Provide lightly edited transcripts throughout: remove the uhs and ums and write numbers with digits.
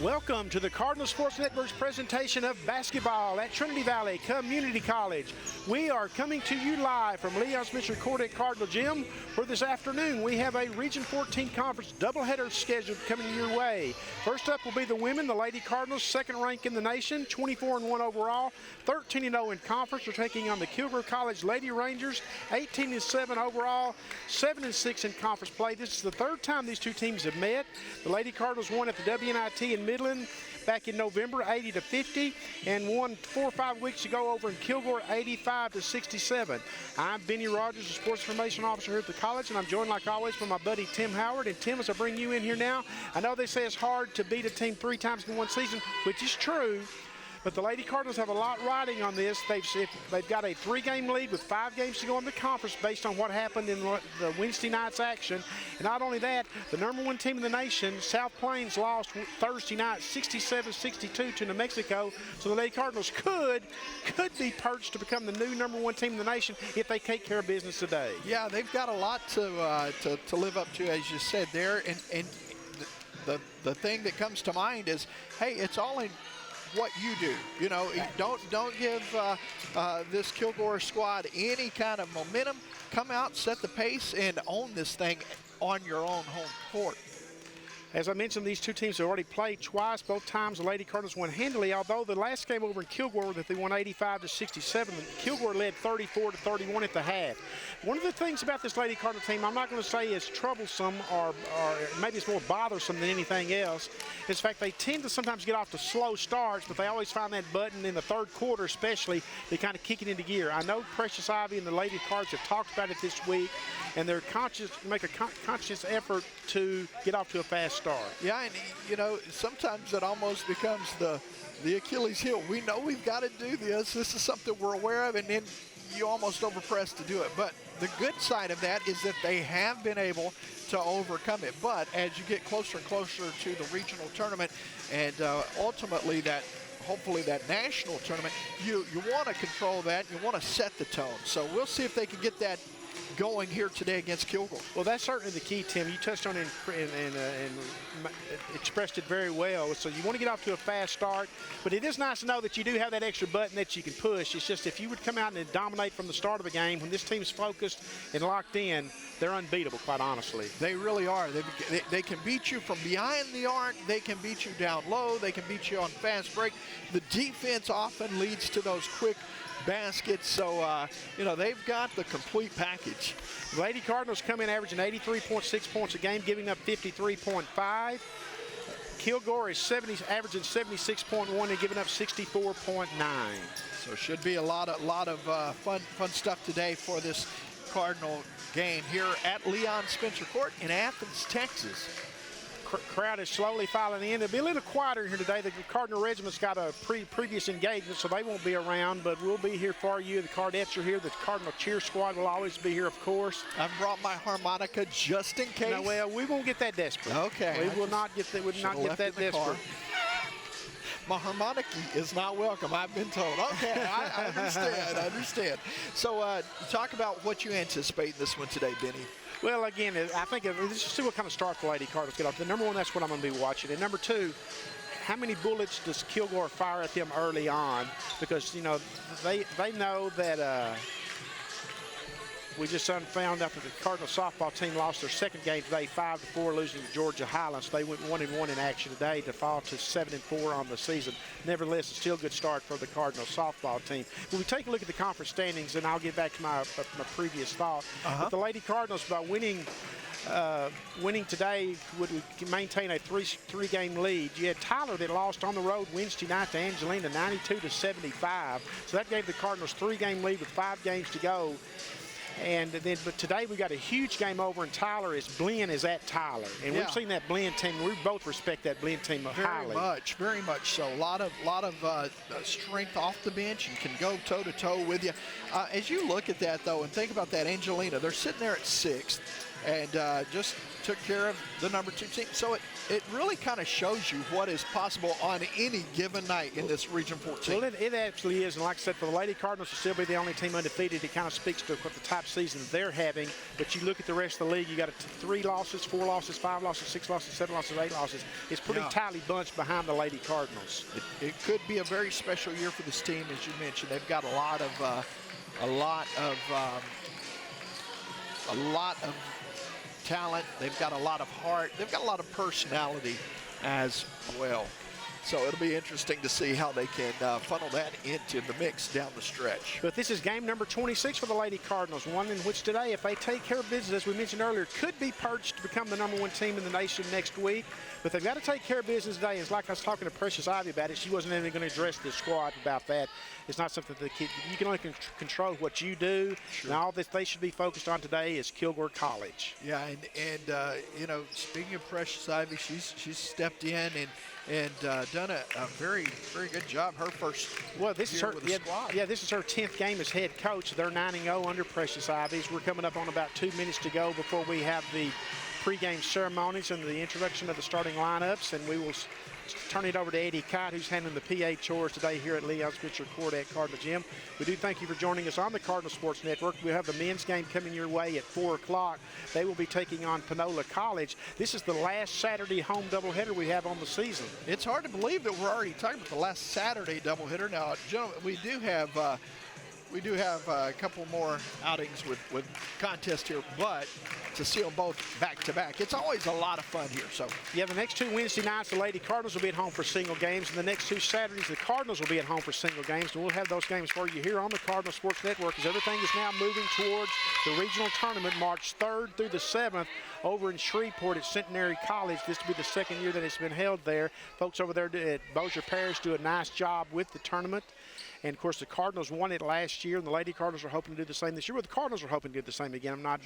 Welcome to the Cardinal Sports Network's presentation of basketball at Trinity Valley Community College. We are coming to you live from Leon Spencer Court at Cardinal Gym, where this afternoon we have a Region 14 Conference doubleheader scheduled coming your way. First up will be the women, the Lady Cardinals, second ranked in the nation, 24-1 overall, 13-0 in conference. They're taking on the Kilgore College Lady Rangers, 18-7 overall, 7-6 in conference play. This is the third time these two teams have met. The Lady Cardinals won at the WNIT in Midland back in November, 80-50, and won 4 or 5 weeks ago over in Kilgore, 85-67. I'm Benny Rogers, the Sports Information Officer here at the college, and I'm joined like always by my buddy Tim Howard. And Tim, as I bring you in here now, I know they say it's hard to beat a team 3 times in one season, which is true. But the Lady Cardinals have a lot riding on this. They've got a 3-game lead with 5 games to go in the conference based on what happened in the Wednesday night's action. And not only that, the number 1 team in the nation, South Plains, lost Thursday night 67-62 to New Mexico. So the Lady Cardinals could be perched to become the new number 1 team in the nation if they take care of business today. Yeah, they've got a lot to live up to, as you said there. And the thing that comes to mind is, hey, it's all in what you do. You know, don't give this Kilgore squad any kind of momentum. Come out, set the pace, and own this thing on your own home court. As I mentioned, these two teams have already played twice. Both times the Lady Cardinals won handily, although the last game over in Kilgore that they won 85-67, Kilgore led 34-31 at the half. One of the things about this Lady Cardinal team, I'm not going to say is troublesome or maybe it's more bothersome than anything else, is the fact they tend to sometimes get off to slow starts, but they always find that button in the third quarter especially, they kind of kick it into gear. I know Precious Ivy and the Lady Cards have talked about it this week, and they're make a conscious effort to get off to a fast start. Yeah, and you know, sometimes it almost becomes the Achilles heel. We know we've got to do this. This is something we're aware of, and then you almost overpress to do it. But the good side of that is that they have been able to overcome it. But as you get closer and closer to the regional tournament, and ultimately hopefully that national tournament, you want to control that. You want to set the tone. So we'll see if they can get that going here today against Kilgore. Well, that's certainly the key, Tim. You touched on it and expressed it very well. So you want to get off to a fast start, but it is nice to know that you do have that extra button that you can push. It's just if you would come out and dominate from the start of the game, when this team's focused and locked in, they're unbeatable, quite honestly. They really are. They can beat you from behind the arc. They can beat you down low. They can beat you on fast break. The defense often leads to those quick baskets, so you know, they've got the complete package. The Lady Cardinals come in averaging 83.6 points a game, giving up 53.5. Kilgore is averaging 76.1 and giving up 64.9. So it should be a lot of fun stuff today for this Cardinal game here at Leon Spencer Court in Athens, Texas. Crowd is slowly filing in. It'll be a little quieter here today. The Cardinal Regiment's got a previous engagement, so they won't be around, but we'll be here for you. The Cardettes are here. The Cardinal Cheer Squad will always be here, of course. I've brought my harmonica just in case. No, well, we won't get that desperate. Okay. We will not get that. Would not get that desperate. My harmonica is not welcome, I've been told. Okay, I understand. I understand. So talk about what you anticipate in this one today, Benny. Well, again, I think let's just see what kind of start the Lady Cardinals get off. The number 1, that's what I'm going to be watching. And number 2, how many bullets does Kilgore fire at them early on? Because, you know, they know that we just found out that the Cardinal softball team lost their second game today, 5-4, losing to Georgia Highlands. They went 1-1 in action today to fall to 7-4 on the season. Nevertheless, it's still a good start for the Cardinal softball team. When we take a look at the conference standings, and I'll get back to my previous thought, but the Lady Cardinals, by winning today, would maintain a three-game lead. You had Tyler that lost on the road Wednesday night to Angelina, 92-75. So that gave the Cardinals 3-game lead with 5 games to go. But today we got a huge game over in Tyler. Blinn is at Tyler, and we've seen that Blinn team. We both respect that Blinn team highly. Very much so. A lot of strength off the bench and can go toe to toe with you. As you look at that though, and think about that Angelina, they're sitting there at 6th. and just took care of the number 2 team. So it really kind of shows you what is possible on any given night in this Region 14. Well, it absolutely is. And like I said, for the Lady Cardinals to still be the only team undefeated, it kind of speaks to what the type of season they're having. But you look at the rest of the league, you got 3 losses, 4 losses, 5 losses, 6 losses, 7 losses, 8 losses. It's pretty tightly bunched behind the Lady Cardinals. It could be a very special year for this team, as you mentioned. They've got a lot of talent. They've got a lot of heart. They've got a lot of personality as well. So it'll be interesting to see how they can funnel that into the mix down the stretch. But this is game number 26 for the Lady Cardinals, one in which today, if they take care of business, as we mentioned earlier, could be perched to become the #1 team in the nation next week. But they've got to take care of business today. It's like I was talking to Precious Ivy about it. She wasn't even going to address the squad about that. It's not something that you can only control what you do. Sure. And all that they should be focused on today is Kilgore College. Yeah, and you know, speaking of Precious Ivy, she's stepped in and done a very, very good job. Her first this is her squad. Yeah, this is her 10th game as head coach. They're 9-0 under Precious Ivy's. We're coming up on about 2 minutes to go before we have the pregame ceremonies and the introduction of the starting lineups, and we will turn it over to Eddie Kite, who's handling the PA chores today here at Leon Spitzer Court at Cardinal Gym. We do thank you for joining us on the Cardinal Sports Network. We have the men's game coming your way at 4 o'clock. They will be taking on Panola College. This is the last Saturday home doubleheader we have on the season. It's hard to believe that we're already talking about the last Saturday doubleheader. Now, gentlemen, we do have a couple more outings with contests here, but to see them both back-to-back, it's always a lot of fun here. So yeah, the next 2 Wednesday nights, the Lady Cardinals will be at home for single games, and the next 2 Saturdays, the Cardinals will be at home for single games, and we'll have those games for you here on the Cardinal Sports Network, as everything is now moving towards the regional tournament, March 3rd through the 7th, over in Shreveport at Centenary College. This will be the 2nd year that it's been held there. Folks over there at Bossier Parish do a nice job with the tournament. And, of course, the Cardinals won it last year, and the Lady Cardinals are hoping to do the same this year. Well, the Cardinals are hoping to do the same again. I'm not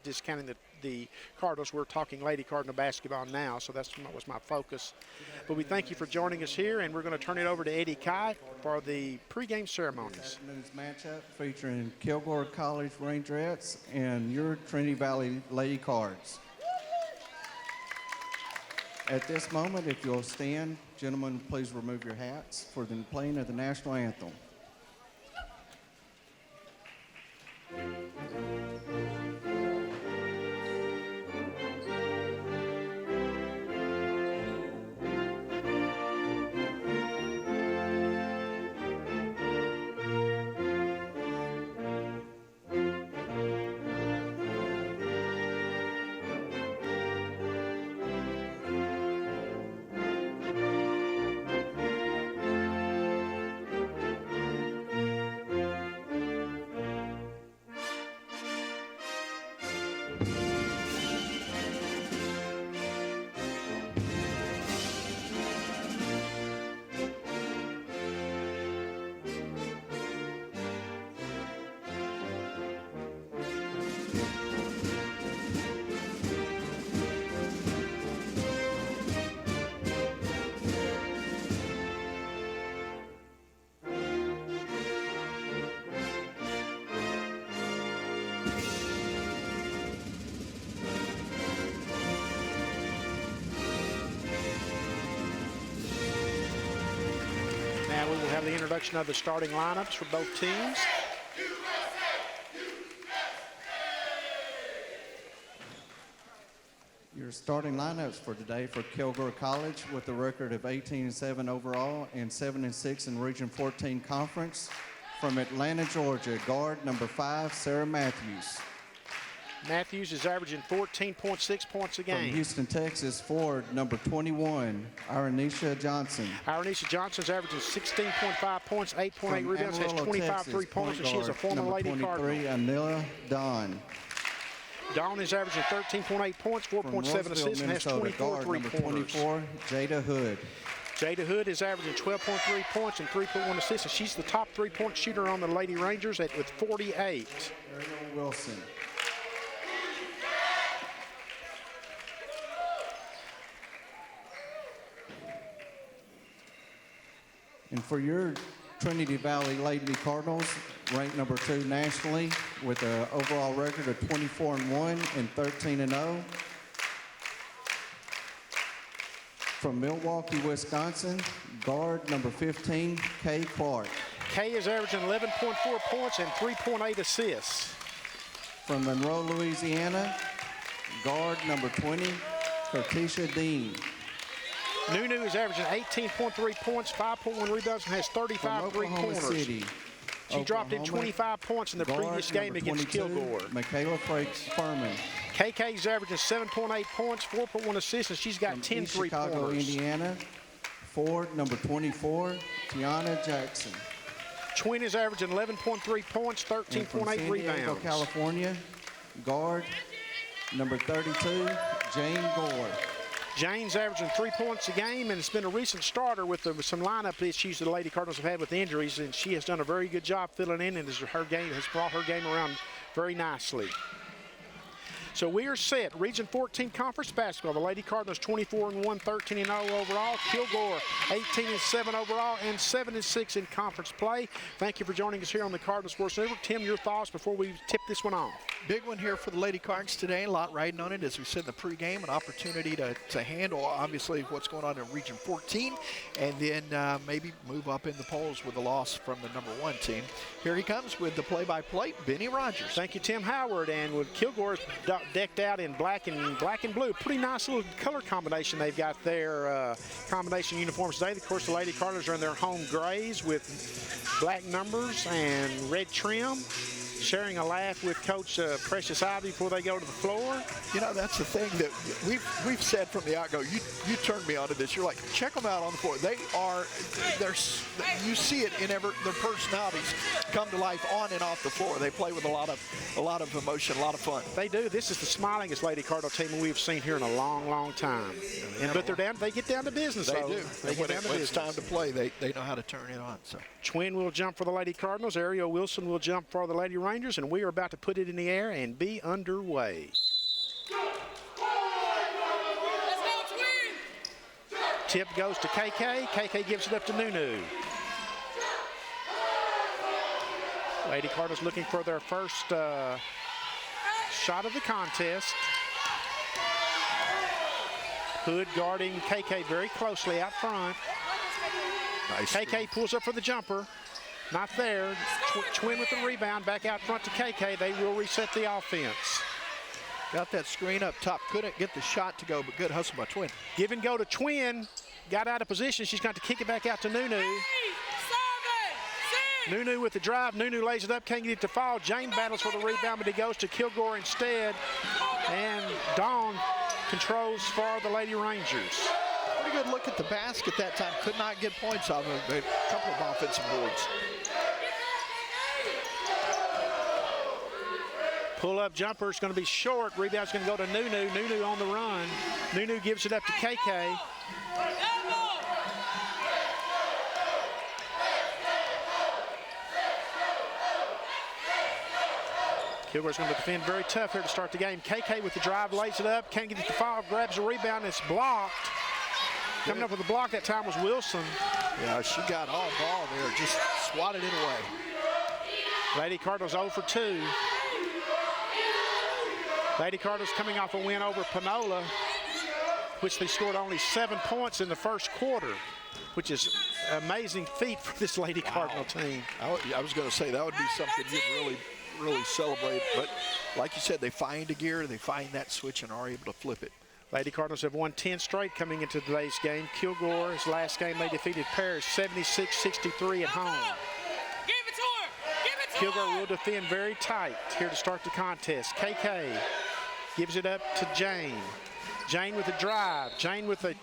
discounting the Cardinals. We're talking Lady Cardinal basketball now, so that was my focus. But we thank you for joining us here, and we're going to turn it over to Eddie Kite for the pregame ceremonies. This afternoon's matchup featuring Kilgore College Rangerettes and your Trinity Valley Lady Cards. At this moment, if you'll stand, gentlemen, please remove your hats for the playing of the national anthem. We will have the introduction of the starting lineups for both teams. Your starting lineups for today for Kilgore College with a record of 18-7 overall and 7-6 in Region 14 Conference. From Atlanta, Georgia, guard number 5, Sarah Matthews. Matthews is averaging 14.6 points a game. From Houston, Texas, forward number 21, Aranisha Johnson. Aranisha Johnson's averaging 16.5 points, 8.8 rebounds, has 25 3-pointers, and she is a former Lady Cardinal. Number 23, Anila Dawn. Dawn is averaging 13.8 points, 4.7 assists, and has 24 3-pointers. Number 24, Jada Hood. Jada Hood is averaging 12.3 points and 3.1 assists, and she's the top 3-point shooter on the Lady Rangers with 48. Ariel Wilson. And for your Trinity Valley Lady Cardinals, ranked number 2 nationally with an overall record of 24-1 and 13-0. From Milwaukee, Wisconsin, guard number 15, Kay Clark. Kay is averaging 11.4 points and 3.8 assists. From Monroe, Louisiana, guard number 20, Kertisha Dean. Nunu is averaging 18.3 points, 5.1 rebounds, and has 35 three-pointers. City, She dropped in 25 points in the previous game against Kilgore. Michaela Furman. KK's averaging 7.8 points, 4.1 assists, and she's got From 10 East Chicago, three-pointers. Indiana, forward number 24, Tiana Jackson. Twin is averaging 11.3 points, And from 13.8 San Diego, rebounds. California, guard number 32, Jane Gore. Jane's averaging 3 points a game, and it's been a recent starter with some lineup issues that the Lady Cardinals have had with injuries, and she has done a very good job filling in, and her game has brought her game around very nicely. So we are set. Region 14 Conference Basketball. The Lady Cardinals 24-1, 13-0 overall. Kilgore 18-7 overall and 7-6 in conference play. Thank you for joining us here on the Cardinal Sports Network. Tim, your thoughts before we tip this one off? Big one here for the Lady Cards today. A lot riding on it, as we said in the pregame. An opportunity to handle, obviously, what's going on in Region 14, and then maybe move up in the polls with a loss from the number 1 team. Here he comes with the play-by-play, Benny Rogers. Thank you, Tim Howard. And with Kilgore decked out in black and blue, pretty nice little color combination they've got there. Combination uniforms today. Of course, the Lady Cardinals are in their home grays with black numbers and red trim. Sharing a laugh with Coach Precious Ivy before they go to the floor. You know, that's the thing that we've said from the outgo. You turned me onto this. You're like, check them out on the floor. You see it in their personalities come to life on and off the floor. They play with a lot of emotion, a lot of fun. They do. This is the smilingest Lady Cardinal team we've seen here in a long, long time. But they get down to business. They though. do. They get down to when business. it's time to play, they know how to turn it on. So Twin will jump for the Lady Cardinals. Ariel Wilson will jump for the Lady Rangers, and we are about to put it in the air and be underway. Tip goes to KK. KK gives it up to Nunu. Lady Cardinals looking for their first shot of the contest. Hood guarding KK very closely out front. nice. KK pulls up for the jumper. Not there. Twin with the rebound. Back out front to KK. They will reset the offense. Got that screen up top. Couldn't get the shot to go, but good hustle by Twin. Give and go to Twin. Got out of position. She's got to kick it back out to Nunu. Nunu with the drive. Nunu lays it up. Can't get it to fall. Jane battles for the rebound, but he goes to Kilgore instead. And Dawn controls for the Lady Rangers. Pretty good look at the basket that time. Could not get points off of it. A couple of offensive boards. Pull-up jumper is going to be short. Rebound's going to go to Nunu. Nunu on the run. Nunu gives it up to KK. Kilgore's going to defend very tough here to start the game. KK with the drive, lays it up. Can't get it to fall. Grabs the rebound. It's blocked. Coming up with the block that time was Wilson. Yeah, she got all ball there. Just swatted it away. Lady Cardinals 0 for 2. Lady Cardinals coming off a win over Panola, which they scored only 7 points in the first quarter, which is an amazing feat for this Lady Cardinal team. I was going to say that would be something you'd really celebrate. But like you said, they find a gear, they find that switch, and are able to flip it. Lady Cardinals have won 10 straight coming into today's game. Kilgore's last game, they defeated Paris 76-63 at home. Kilgore will defend very tight here to start the contest. KK gives it up to Jane. Jane with a drive. Jane with a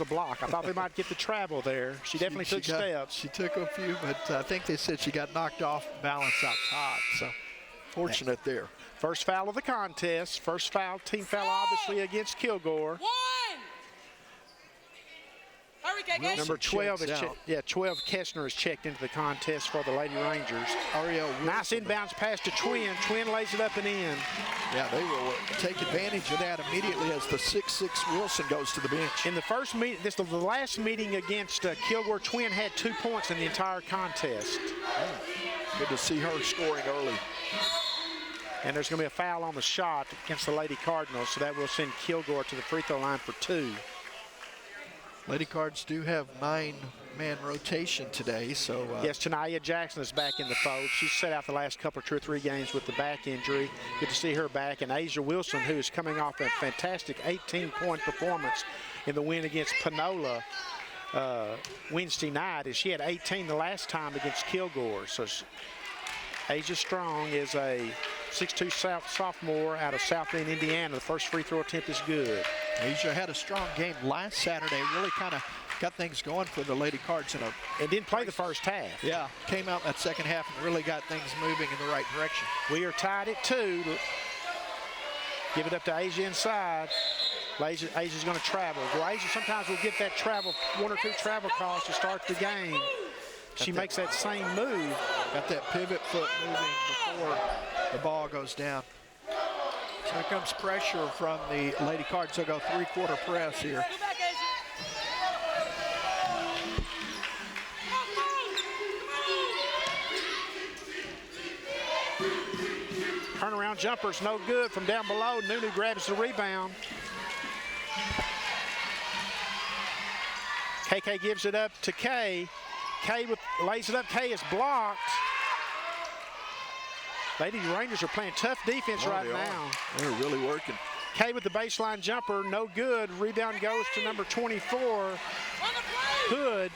block. I thought they might get the travel there. She definitely took steps. She took a few, but I think they said she got knocked off balance out top. So fortunate there. First foul of the contest. First foul, team foul obviously against Kilgore. Hurry, Number 12 is 12 Kessner is checked into the contest for the Lady Rangers. Nice inbounds pass to Twin. Twin lays it up and in. Yeah, they will take advantage of that immediately as the 6'6" Wilson goes to the bench. In the first meeting, the last meeting against Kilgore, Twin had 2 points in the entire contest. Good to see her scoring early. And there's going to be a foul on the shot against the Lady Cardinals, so that will send Kilgore to the free throw line for 2. Lady Cards do have 9-man rotation today, so... yes, Tanaya Jackson is back in the fold. She's set out the last couple, 2 or 3 games with the back injury. Good to see her back. And Asia Wilson, who is coming off a fantastic 18-point performance in the win against Panola Wednesday night, as she had 18 the last time against Kilgore. So Asia Strong is a 6'2" sophomore out of South Bend, Indiana. The first free throw attempt is good. Asia had a strong game last Saturday, really kind of got things going for the Lady Cards. And didn't play the first half. Yeah, came out in that second half and really got things moving in the right direction. We are tied at 2. Give it up to Asia inside. Asia's going to travel. Well, Asia sometimes will get that travel, 1 or 2 travel calls to start the game. She makes that same move. Got that pivot foot moving before the ball goes down. So here comes pressure from the Lady Cards. They'll go 3-quarter press here. Turnaround jumper's no good from down below. Nunu grabs the rebound. KK gives it up to Kay. Kay lays it up. Kay is blocked. Lady Rangers are playing tough defense right now. They're really working. Kay with the baseline jumper, no good. Rebound goes to number 24, Hood.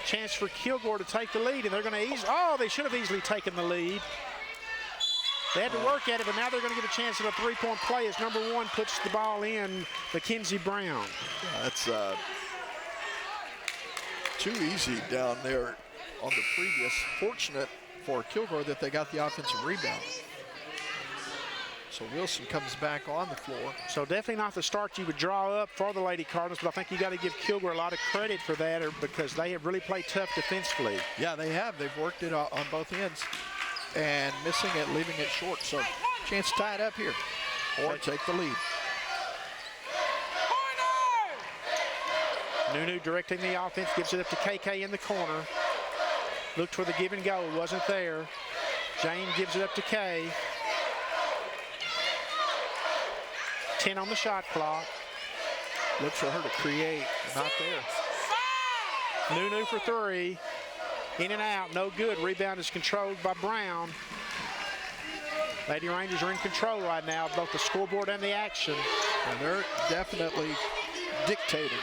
Chance for Kilgore to take the lead, and they're going to they should have easily taken the lead. They had to work at it, but now they're going to get a chance at a 3-point play as number 1 puts the ball in, Mackenzie Brown. Yeah, that's too easy down there on the previous. Fortunate for Kilgore that they got the offensive rebound. So Wilson comes back on the floor. So definitely not the start you would draw up for the Lady Cardinals, but I think you got to give Kilgore a lot of credit for that because they have really played tough defensively. Yeah, they have. They've worked it on both ends and missing it, leaving it short. So chance to tie it up here or take the lead. Nunu directing the offense, gives it up to KK in the corner. Looked for the give and go, wasn't there. Jane gives it up to Kay. 10 on the shot clock. Looks for her to create, not there. Nunu for 3. In and out, no good. Rebound is controlled by Brown. Lady Rangers are in control right now of both the scoreboard and the action. And they're definitely dictating.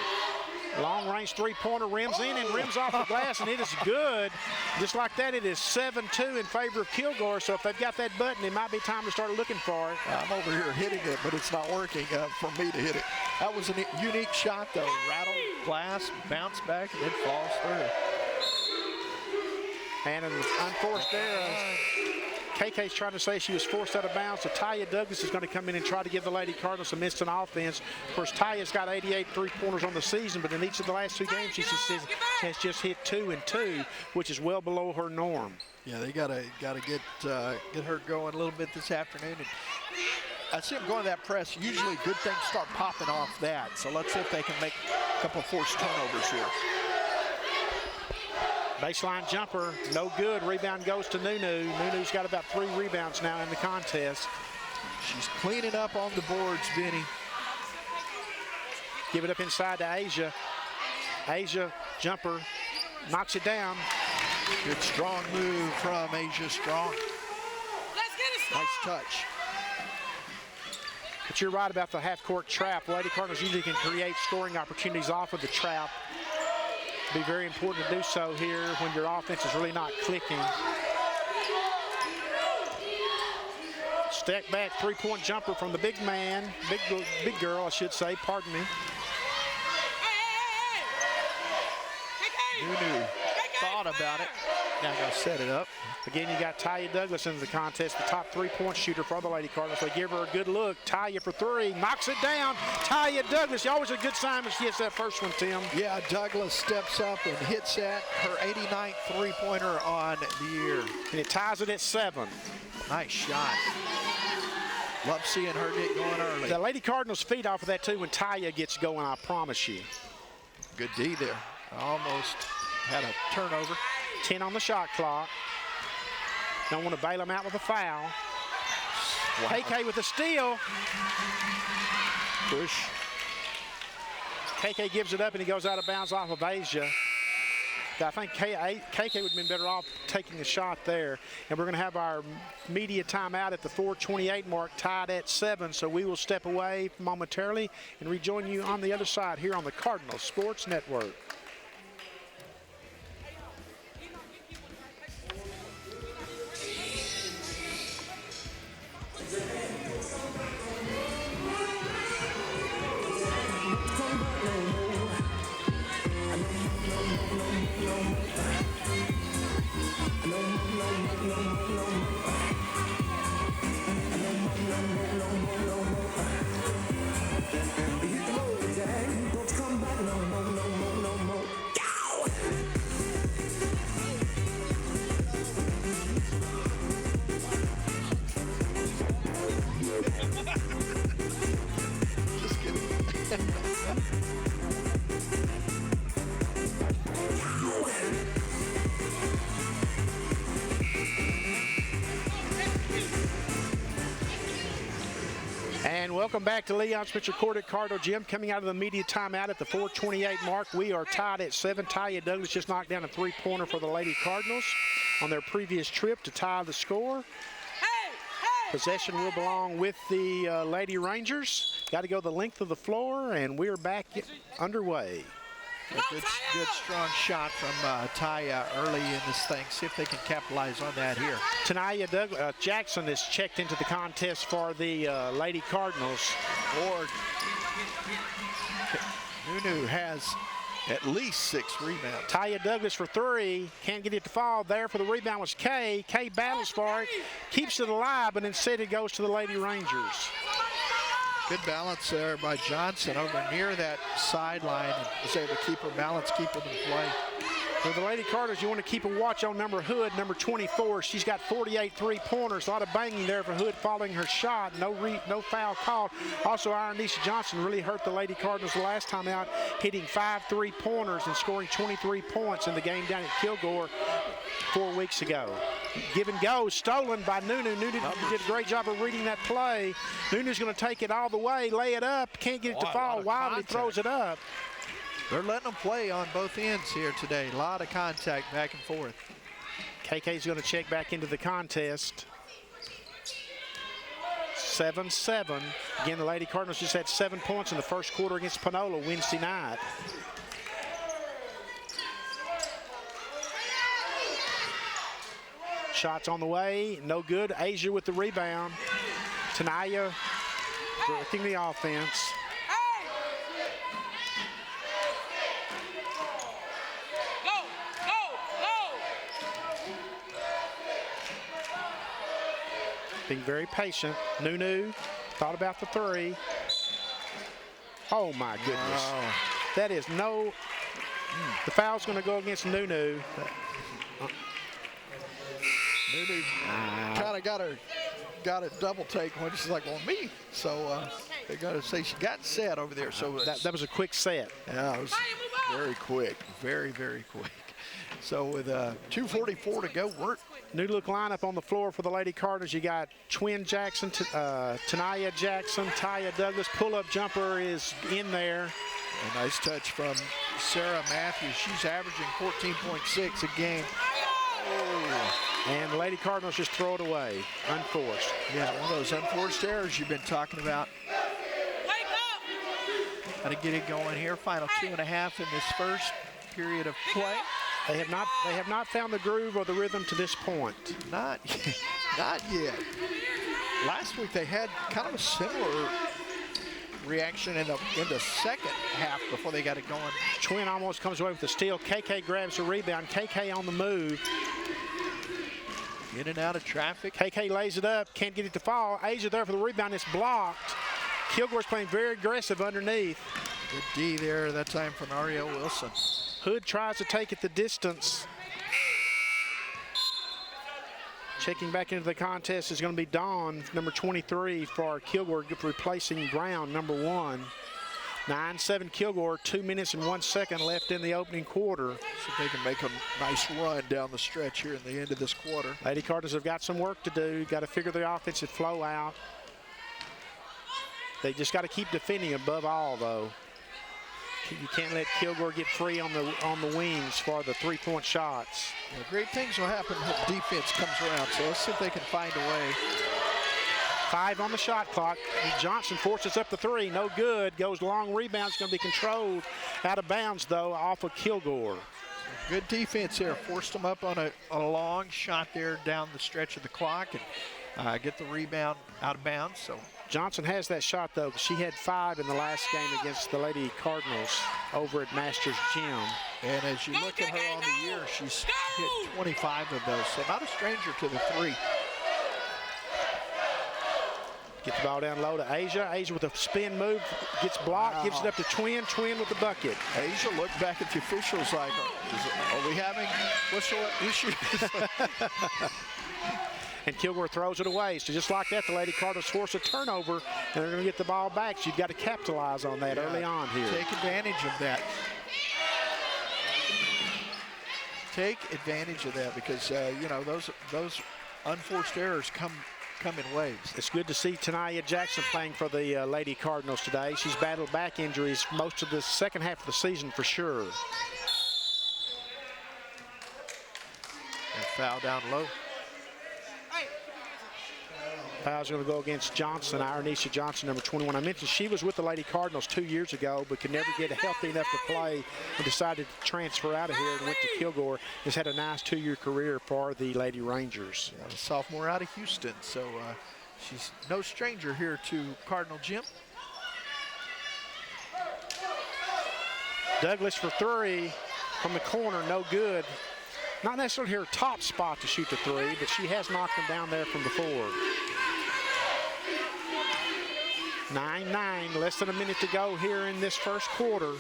Long-range 3-pointer rims in and rims off the glass, and it is good. Just like that, it is 7-2 in favor of Kilgore, so if they've got that button, it might be time to start looking for it. I'm over here hitting it, but it's not working for me to hit it. That was a unique shot, though. Rattle, glass, bounce back, and it falls through. And an unforced error. KK's trying to say she was forced out of bounds, so Taya Douglas is going to come in and try to give the Lady Cardinals some instant offense. Of course, Taya's got 88 three-pointers on the season, but in each of the last 2 games, she has just hit 2 and 2, which is well below her norm. Yeah, they gotta get her going a little bit this afternoon. And I see them going to that press. Usually, good things start popping off that. So let's see if they can make a couple forced turnovers here. Baseline jumper, no good. Rebound goes to Nunu. Nunu's got about 3 rebounds now in the contest. She's cleaning up on the boards, Benny. Give it up inside to Asia. Asia, jumper, knocks it down. Good strong move from Asia Strong. Nice touch. But you're right about the half-court trap. Lady Cardinals usually can create scoring opportunities off of the trap. Be very important to do so here when your offense is really not clicking. Step back 3-point jumper from the big man, big girl, I should say, pardon me. Nunu thought about it. Now going to set it up. Again, you got Taya Douglas into the contest, the top three-point shooter for the Lady Cardinals. They give her a good look. Taya for three, knocks it down. Taya Douglas, always a good sign when she hits that first one, Tim. Yeah, Douglas steps up and hits that, her 89th three-pointer on the year. And it ties it at 7. Nice shot. Love seeing her get going early. The Lady Cardinals feed off of that, too, when Taya gets going, I promise you. Good D there. Almost had a turnover. 10 on the shot clock. Don't want to bail them out with a foul. Wow. KK with a steal. Push. KK gives it up and he goes out of bounds off of Asia. I think KK would have been better off taking a shot there. And we're going to have our media timeout at the 4:28 mark, tied at 7. So we will step away momentarily and rejoin you on the other side here on the Cardinal Sports Network. And welcome back to Leon Spencer Court at Cardinal Gym. Coming out of the media timeout at the 4:28 mark, we are tied at 7. Taya Douglas just knocked down a three-pointer for the Lady Cardinals on their previous trip to tie the score. Possession will belong with the Lady Rangers. Got to go the length of the floor, and we're back underway. A good strong shot from Taya early in this thing. See if they can capitalize on that here. Tanaya Jackson is checked into the contest for the Lady Cardinals. Nunu has at least 6 rebounds. Taya Douglas for 3. Can't get it to fall. There for the rebound was Kay. Kay battles for it. Keeps it alive, but instead it goes to the Lady Rangers. Good balance there by Johnson over near that sideline. Was able to keep her balance, keep it in play. For the Lady Cardinals, you want to keep a watch on number Hood, number 24. She's got 48 three-pointers. A lot of banging there for Hood following her shot. No foul called. Also, Ironisha Johnson really hurt the Lady Cardinals the last time out, hitting 5 three-pointers and scoring 23 points in the game down at Kilgore 4 weeks ago. Give and go, stolen by Nunu. Nunu did a great job of reading that play. Nunu's going to take it all the way, lay it up, can't get it to fall. Wildly throws it up. They're letting them play on both ends here today. A lot of contact back and forth. KK's going to check back into the contest. 7-7. Again, the Lady Cardinals just had 7 points in the first quarter against Panola Wednesday night. Shots on the way, no good. Asia with the rebound. Tanaya directing the offense. Being very patient. Nunu thought about the 3. Oh my goodness. That is no. The foul's going to go against Nunu. Nunu kind of got a double take when she's like, well, me. So they got to say she got set over there. So that was a quick set. Yeah, it was very quick, very, very quick. So with 2:44 to go, new look lineup on the floor for the Lady Cardinals. You got Twin Jackson, Tanaya Jackson, Taya Douglas. Pull-up jumper is in there. A nice touch from Sarah Matthews. She's averaging 14.6 a game. Oh. And the Lady Cardinals just throw it away, unforced. Yeah, one of those unforced errors you've been talking about. Got to get it going here. Final 2.5 in this first period of play. They have not found the groove or the rhythm to this point. Not yet. Last week they had kind of a similar reaction in the second half before they got it going. Twin almost comes away with the steal. KK grabs the rebound. KK on the move. In and out of traffic. KK lays it up, can't get it to fall. Asia there for the rebound, it's blocked. Kilgore's playing very aggressive underneath. Good D there that time from Ariel Wilson. Hood tries to take it the distance. Checking back into the contest is going to be Dawn, number 23 for Kilgore, replacing Brown, number 1. 9-7 Kilgore, 2 minutes and 1 second left in the opening quarter. So they can make a nice run down the stretch here in the end of this quarter. Lady Cardinals have got some work to do. Got to figure the offensive flow out. They just got to keep defending above all, though. You can't let Kilgore get free on the wings for the three-point shots. Well, great things will happen when defense comes around, so let's see if they can find a way. 5 on the shot clock. Johnson forces up the 3, no good. Goes long rebound, it's going to be controlled out of bounds, though, off of Kilgore. Good defense here, forced them up on a long shot there down the stretch of the clock and get the rebound out of bounds. So Johnson has that shot, though. She had 5 in the last game against the Lady Cardinals over at Masters Gym. And as you look at her on the year, she's hit 25 of those, so not a stranger to the 3. Get the ball down low to Asia. Asia with a spin move, gets blocked, gives it up to Twin. Twin with the bucket. Asia looked back at the officials like, are we having whistle issues? And Kilgore throws it away. So just like that, the Lady Cardinals force a turnover, and they're going to get the ball back. So you've got to capitalize on that early on here. Take advantage of that. Take advantage of that because, you know, those unforced errors come in waves. It's good to see Tanaya Jackson playing for the Lady Cardinals today. She's battled back injuries most of the second half of the season for sure. And foul down low. Foul's going to go against Johnson, Irenisha Johnson, number 21. I mentioned she was with the Lady Cardinals 2 years ago, but could never get healthy enough to play and decided to transfer out of here and went to Kilgore. Has had a nice 2-year career for the Lady Rangers. Yeah, a sophomore out of Houston, so she's no stranger here to Cardinal Gym. Douglas for 3 from the corner, no good. Not necessarily her top spot to shoot the 3, but she has knocked them down there from before. 9-9, less than a minute to go here in this first quarter.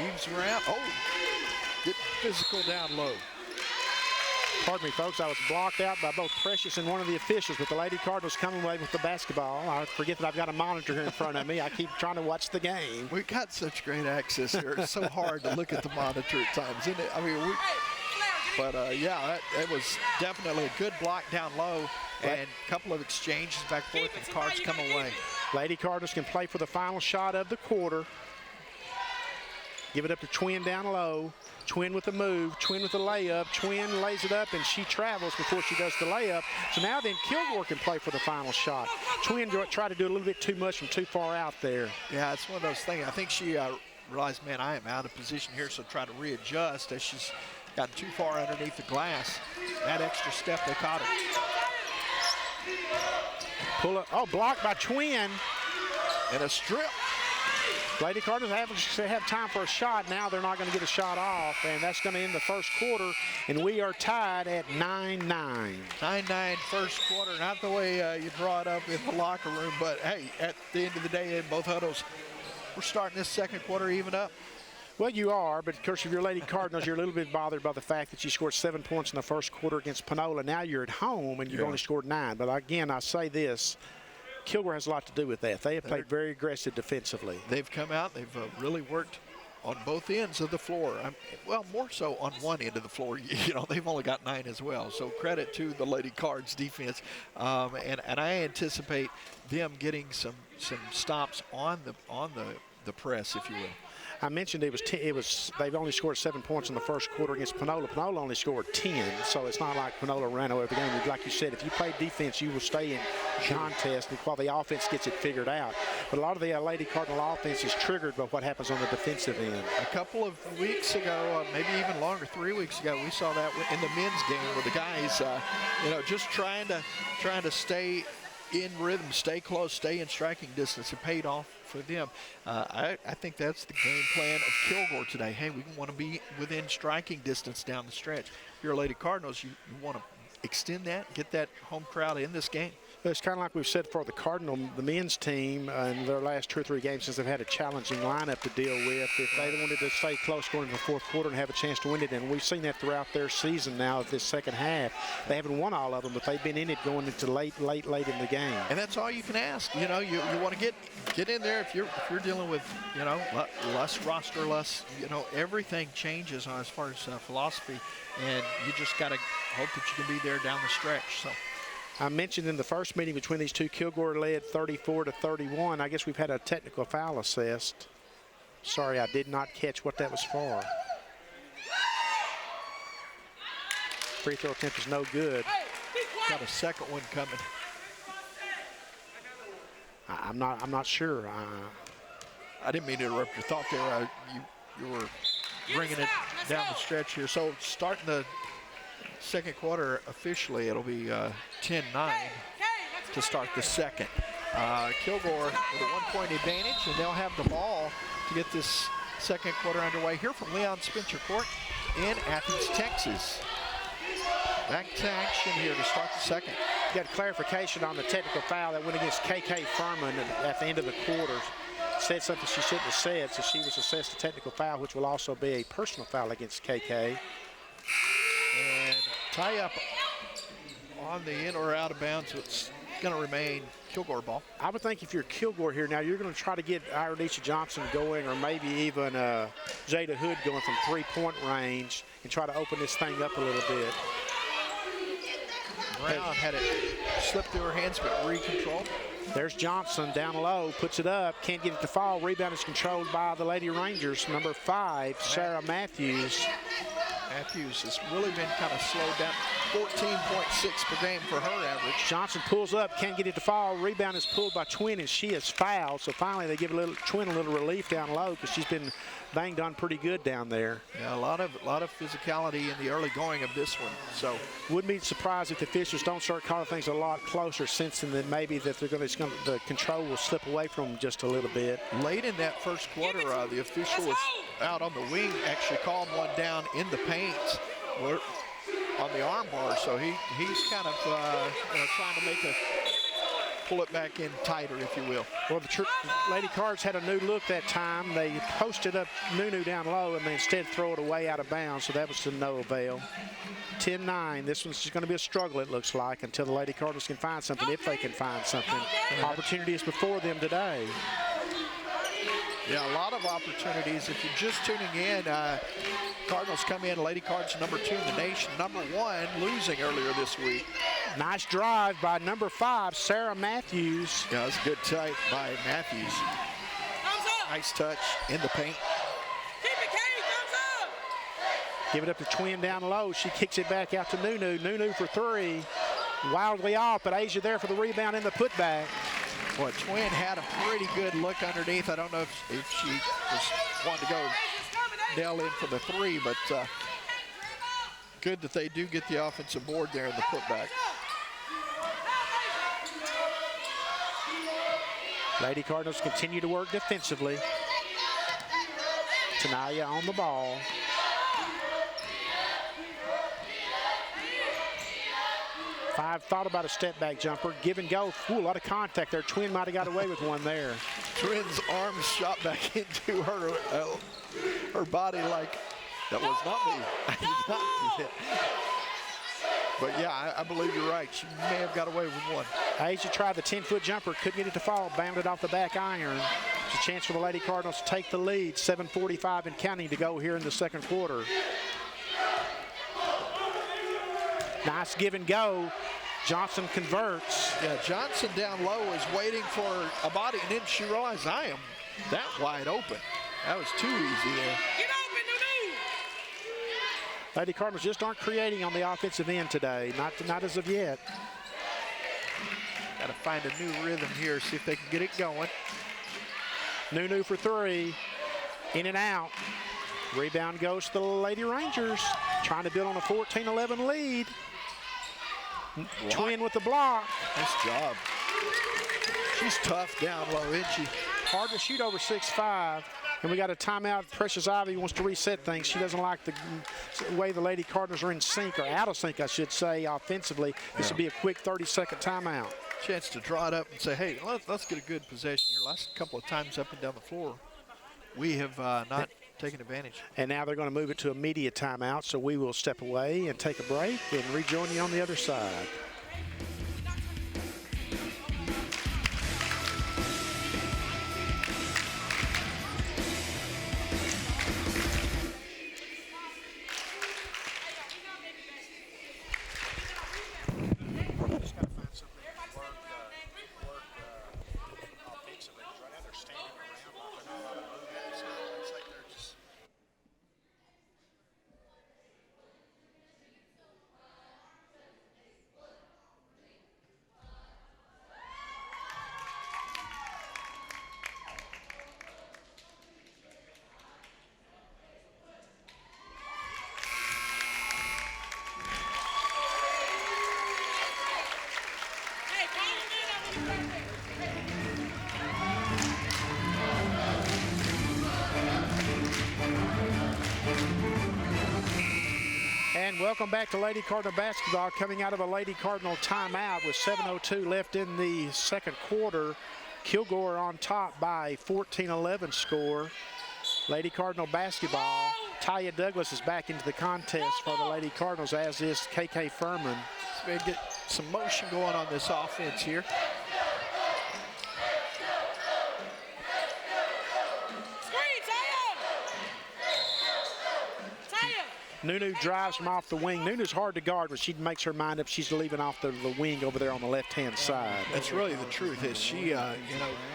Weaves around. Oh, get physical down low. Pardon me, folks, I was blocked out by both Precious and one of the officials, but the Lady Cardinals coming away with the basketball. I forget that I've got a monitor here in front of me. I keep trying to watch the game. We've got such great access here. It's so hard to look at the monitor at times, isn't it? I mean, yeah, it was definitely a good block down low and a couple of exchanges back and forth, and Cards come away. Lady Cardinals can play for the final shot of the quarter. Give it up to Twin down low. Twin with the move, Twin with the layup. Twin lays it up, and she travels before she does the layup. So now then Kilgore can play for the final shot. Twin tried to do a little bit too much and too far out there. Yeah, it's one of those things. I think she realized, man, I am out of position here, so try to readjust as she's gotten too far underneath the glass. That extra step, they caught her. Pull up, oh, blocked by Twin. And a strip. Lady Cardinals have time for a shot. Now they're not going to get a shot off, and that's going to end the first quarter, and we are tied at 9-9. 9-9 first quarter. Not the way you draw it up in the locker room, but hey, at the end of the day, in both huddles, we're starting this second quarter even up. Well, you are, but of course, if you're Lady Cardinals, you're a little bit bothered by the fact that you scored 7 points in the first quarter against Panola. Now you're at home, and you've only scored 9. But again, I say this. Kilgore has a lot to do with that. They have played very aggressive defensively. They've come out. They've really worked on both ends of the floor. Well, more so on one end of the floor. You know, they've only got 9 as well. So credit to the Lady Cards defense. And I anticipate them getting some stops on the press, if you will. I mentioned they've only scored 7 points in the first quarter against Panola. Panola only scored 10, so it's not like Panola ran away with the game. Like you said, if you play defense, you will stay in contest while the offense gets it figured out. But a lot of the Lady Cardinal offense is triggered by what happens on the defensive end. A couple of weeks ago, maybe even longer, 3 weeks ago, we saw that in the men's game where the guys, just trying to stay in rhythm, stay close, stay in striking distance. It paid off for them. I think that's the game plan of Kilgore today. Hey, we want to be within striking distance down the stretch. If you're Lady Cardinals, you want to extend that, get that home crowd in this game. It's kind of like we've said for the Cardinal, the men's team, in their last 2 or 3 games since they've had a challenging lineup to deal with. If they wanted to stay close going into the fourth quarter and have a chance to win it, and we've seen that throughout their season now, this second half. They haven't won all of them, but they've been in it going into late in the game. And that's all you can ask. You want to get in there if you're dealing with, less roster, less, everything changes as far as philosophy, and you just got to hope that you can be there down the stretch. So. I mentioned in the first meeting between these two, Kilgore led 34-31. I guess we've had a technical foul assessed. Sorry, I did not catch what that was for. Free throw attempt is no good. Got a second one coming. I'm not sure. I didn't mean to interrupt your thought there. You were bringing it down the stretch here. So starting the second quarter officially, it'll be 10-9 to start the second. Kilgore with a 1-point advantage, and they'll have the ball to get this second quarter underway here from Leon Spencer Court in Athens, Texas. Back to action here to start the second. Got clarification on the technical foul that went against KK Furman at the end of the quarter. Said something she shouldn't have said, so she was assessed a technical foul, which will also be a personal foul against KK. And tie up on the in or out of bounds, so it's going to remain Kilgore ball. I would think if you're Kilgore here now, you're going to try to get Iradisha Johnson going, or maybe even Jada Hood going from 3-point range and try to open this thing up a little bit. Brown had it slip through her hands, but re-controlled. There's Johnson down low, puts it up, can't get it to fall. Rebound is controlled by the Lady Rangers. Number 5, Sarah Matthews. Matthews has really been kind of slowed down. 14.6 per game for her average. Johnson pulls up, can't get it to fall. Rebound is pulled by Twin, and she is fouled. So finally they give Twin a little relief down low because she's been banged on pretty good down there. Yeah, a lot of physicality in the early going of this one. So wouldn't be surprised if the officials don't start calling things a lot closer, sensing that maybe that the control will slip away from them just a little bit. Late in that first quarter, the official was out on the wing, actually called one down in the paint on the arm bar. So he's kind of trying to pull it back in tighter, if you will. Well, the Lady Cards had a new look that time. They posted up Nunu down low and they instead throw it away out of bounds, so that was to no avail. 10-9. This one's just going to be a struggle, it looks like, until the Lady Cardinals can find something, if they can find something. Opportunity is before them today. Yeah, a lot of opportunities. If you're just tuning in, Cardinals come in, Lady Cards number 2 in the nation, number 1, losing earlier this week. Nice drive by number 5, Sarah Matthews. Yeah, that's a good tight by Matthews. Nice touch in the paint. Give it up to Twin down low. She kicks it back out to Nunu. Nunu for 3. Wildly off, but Asia there for the rebound and the putback. Well, Twin had a pretty good look underneath. I don't know if she just wanted to go nail in for the 3, but good that they do get the offensive board there in the putback. Lady Cardinals continue to work defensively. Tanaya on the ball. Five thought about a step back jumper. Give and go. Ooh, a lot of contact there. Twin might have got away with one there. Twin's arms shot back into her body like, that was not me. I did not do that. But yeah, I believe you're right. She may have got away with one. Asia tried the 10-foot jumper. Couldn't get it to fall. Bounded off the back iron. It's a chance for the Lady Cardinals to take the lead. 7:45 and counting to go here in the second quarter. Nice give and go. Johnson converts. Yeah, Johnson down low is waiting for a body, and then she realized I am that wide open. That was too easy there. Lady Cardinals just aren't creating on the offensive end today. Not as of yet. Got to find a new rhythm here, see if they can get it going. Nunu for three. In and out. Rebound goes to the Lady Rangers. Trying to build on a 14-11 lead. Twin with the block. Nice job. She's tough down low, isn't she? Hard to shoot over 6'5". And we got a timeout. Precious Ivy wants to reset things. She doesn't like the way the Lady Cardinals are in sync, or out of sync, I should say, offensively. This would be a quick 30-second timeout. Chance to draw it up and say, hey, let's get a good possession here. Last couple of times up and down the floor, we have not taken advantage. And now they're going to move it to a media timeout, so we will step away and take a break and rejoin you on the other side. And welcome back to Lady Cardinal basketball, coming out of a Lady Cardinal timeout with 7:02 left in the second quarter. Kilgore on top by a 14-11 score. Lady Cardinal basketball. Taya Douglas is back into the contest for the Lady Cardinals, as is KK Furman. So we get some motion going on this offense here. Nunu drives from off the wing. Nunu's hard to guard, but she makes her mind up. She's leaving off the wing over there on the left-hand side. That's really the truth. Is she,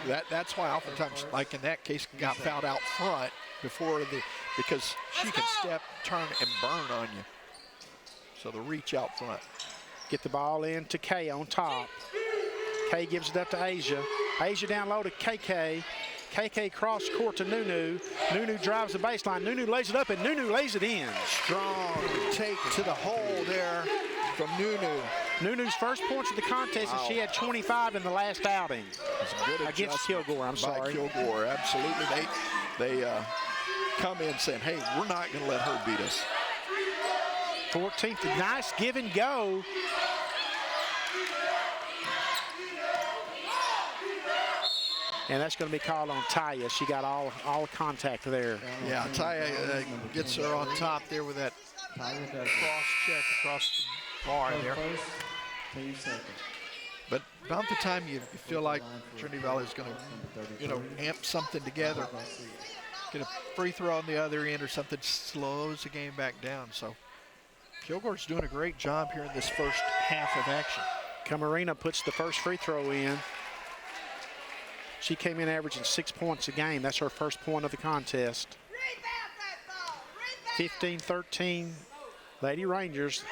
that's why oftentimes, like in that case, got fouled out front because she can step, turn, and burn on you. So the reach out front. Get the ball in to Kay on top. Kay gives it up to Asia. Asia down low to KK. KK cross court to Nunu. Nunu drives the baseline. Nunu lays it up, and Nunu lays it in. Strong take to the hole there from Nunu. Nunu's first points of the contest, and she had 25 in the last outing. Good against Kilgore, I'm sorry. Kilgore, absolutely. They come in saying, hey, we're not going to let her beat us. 14th, nice give and go. And that's going to be called on Taya. She got all contact there. Yeah, Taya gets her on top there with that cross check across the bar there. But about the time you feel like Trinity Valley is going to, amp something together, get a free throw on the other end or something, slows the game back down. So Kilgore's doing a great job here in this first half of action. Camarena puts the first free throw in. She came in averaging 6 points a game. That's her first point of the contest. 15-13, Lady Rangers.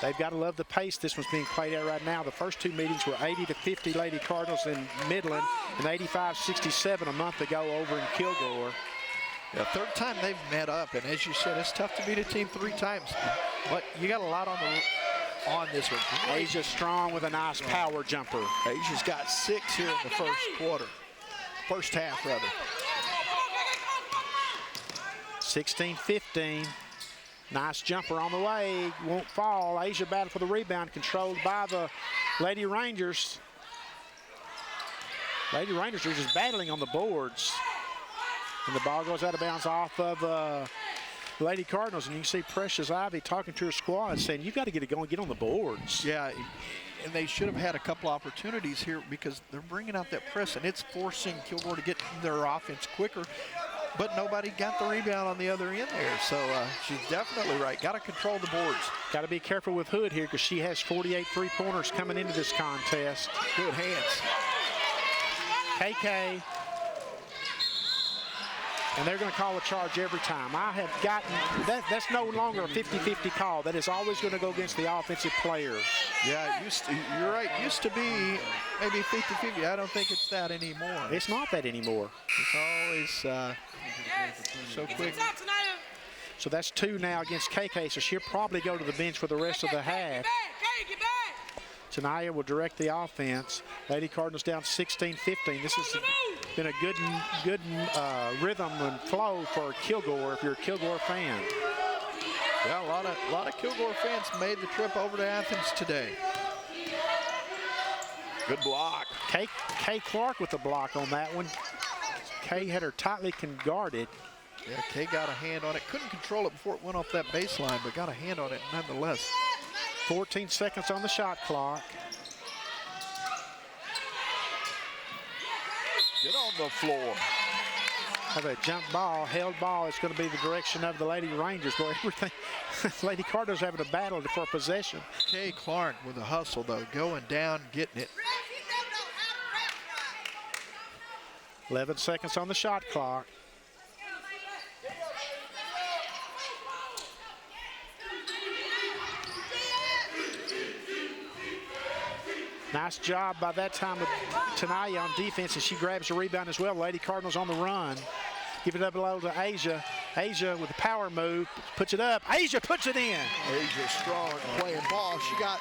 They've got to love the pace this one's being played at right now. The first two meetings were 80-50 Lady Cardinals in Midland and 85-67 a month ago over in Kilgore. Yeah, third time they've met up, and as you said, it's tough to beat a team 3 times. But you got a lot on this one. Asia strong with a nice power jumper. Asia's got 6 here in the first half rather. 16-15. Nice jumper on the way, won't fall. Asia battled for the rebound, controlled by the Lady Rangers. Lady Rangers are just battling on the boards. And the ball goes out of bounds off of Lady Cardinals, and you can see Precious Ivy talking to her squad saying, you've got to get it going, get on the boards. Yeah, and they should have had a couple opportunities here because they're bringing out that press, and it's forcing Kilgore to get their offense quicker, but nobody got the rebound on the other end there. So she's definitely right. Got to control the boards. Got to be careful with Hood here because she has 48 three-pointers coming into this contest. Good hands. KK And they're going to call a charge every time. I have gotten that. That's no longer a 50-50 call. That is always going to go against the offensive player. Yeah, you're right. Used to be maybe 50-50. I don't think it's that anymore. It's not that anymore. It's always so quick. So that's 2 now against KK, so she'll probably go to the bench for the rest of the half. Tanaya will direct the offense. Lady Cardinals down 16-15. This has been a good rhythm and flow for Kilgore if you're a Kilgore fan. Yeah, a lot of Kilgore fans made the trip over to Athens today. Good block. Kay Clark with the block on that one. Kay had her tightly guarded. Yeah, Kay got a hand on it. Couldn't control it before it went off that baseline, but got a hand on it nonetheless. 14 seconds on the shot clock. Get on the floor. Have a jump ball, held ball. It's going to be the direction of the Lady Rangers. Boy, everything. Lady Cardinals having a battle for possession. Kay Clark with a hustle, though, going down, getting it. 11 seconds on the shot clock. Nice job by that time of Tanaya on defense, and she grabs the rebound as well. Lady Cardinals on the run. Give it up below to Asia. Asia with a power move, puts it up. Asia puts it in. Asia strong playing ball. She got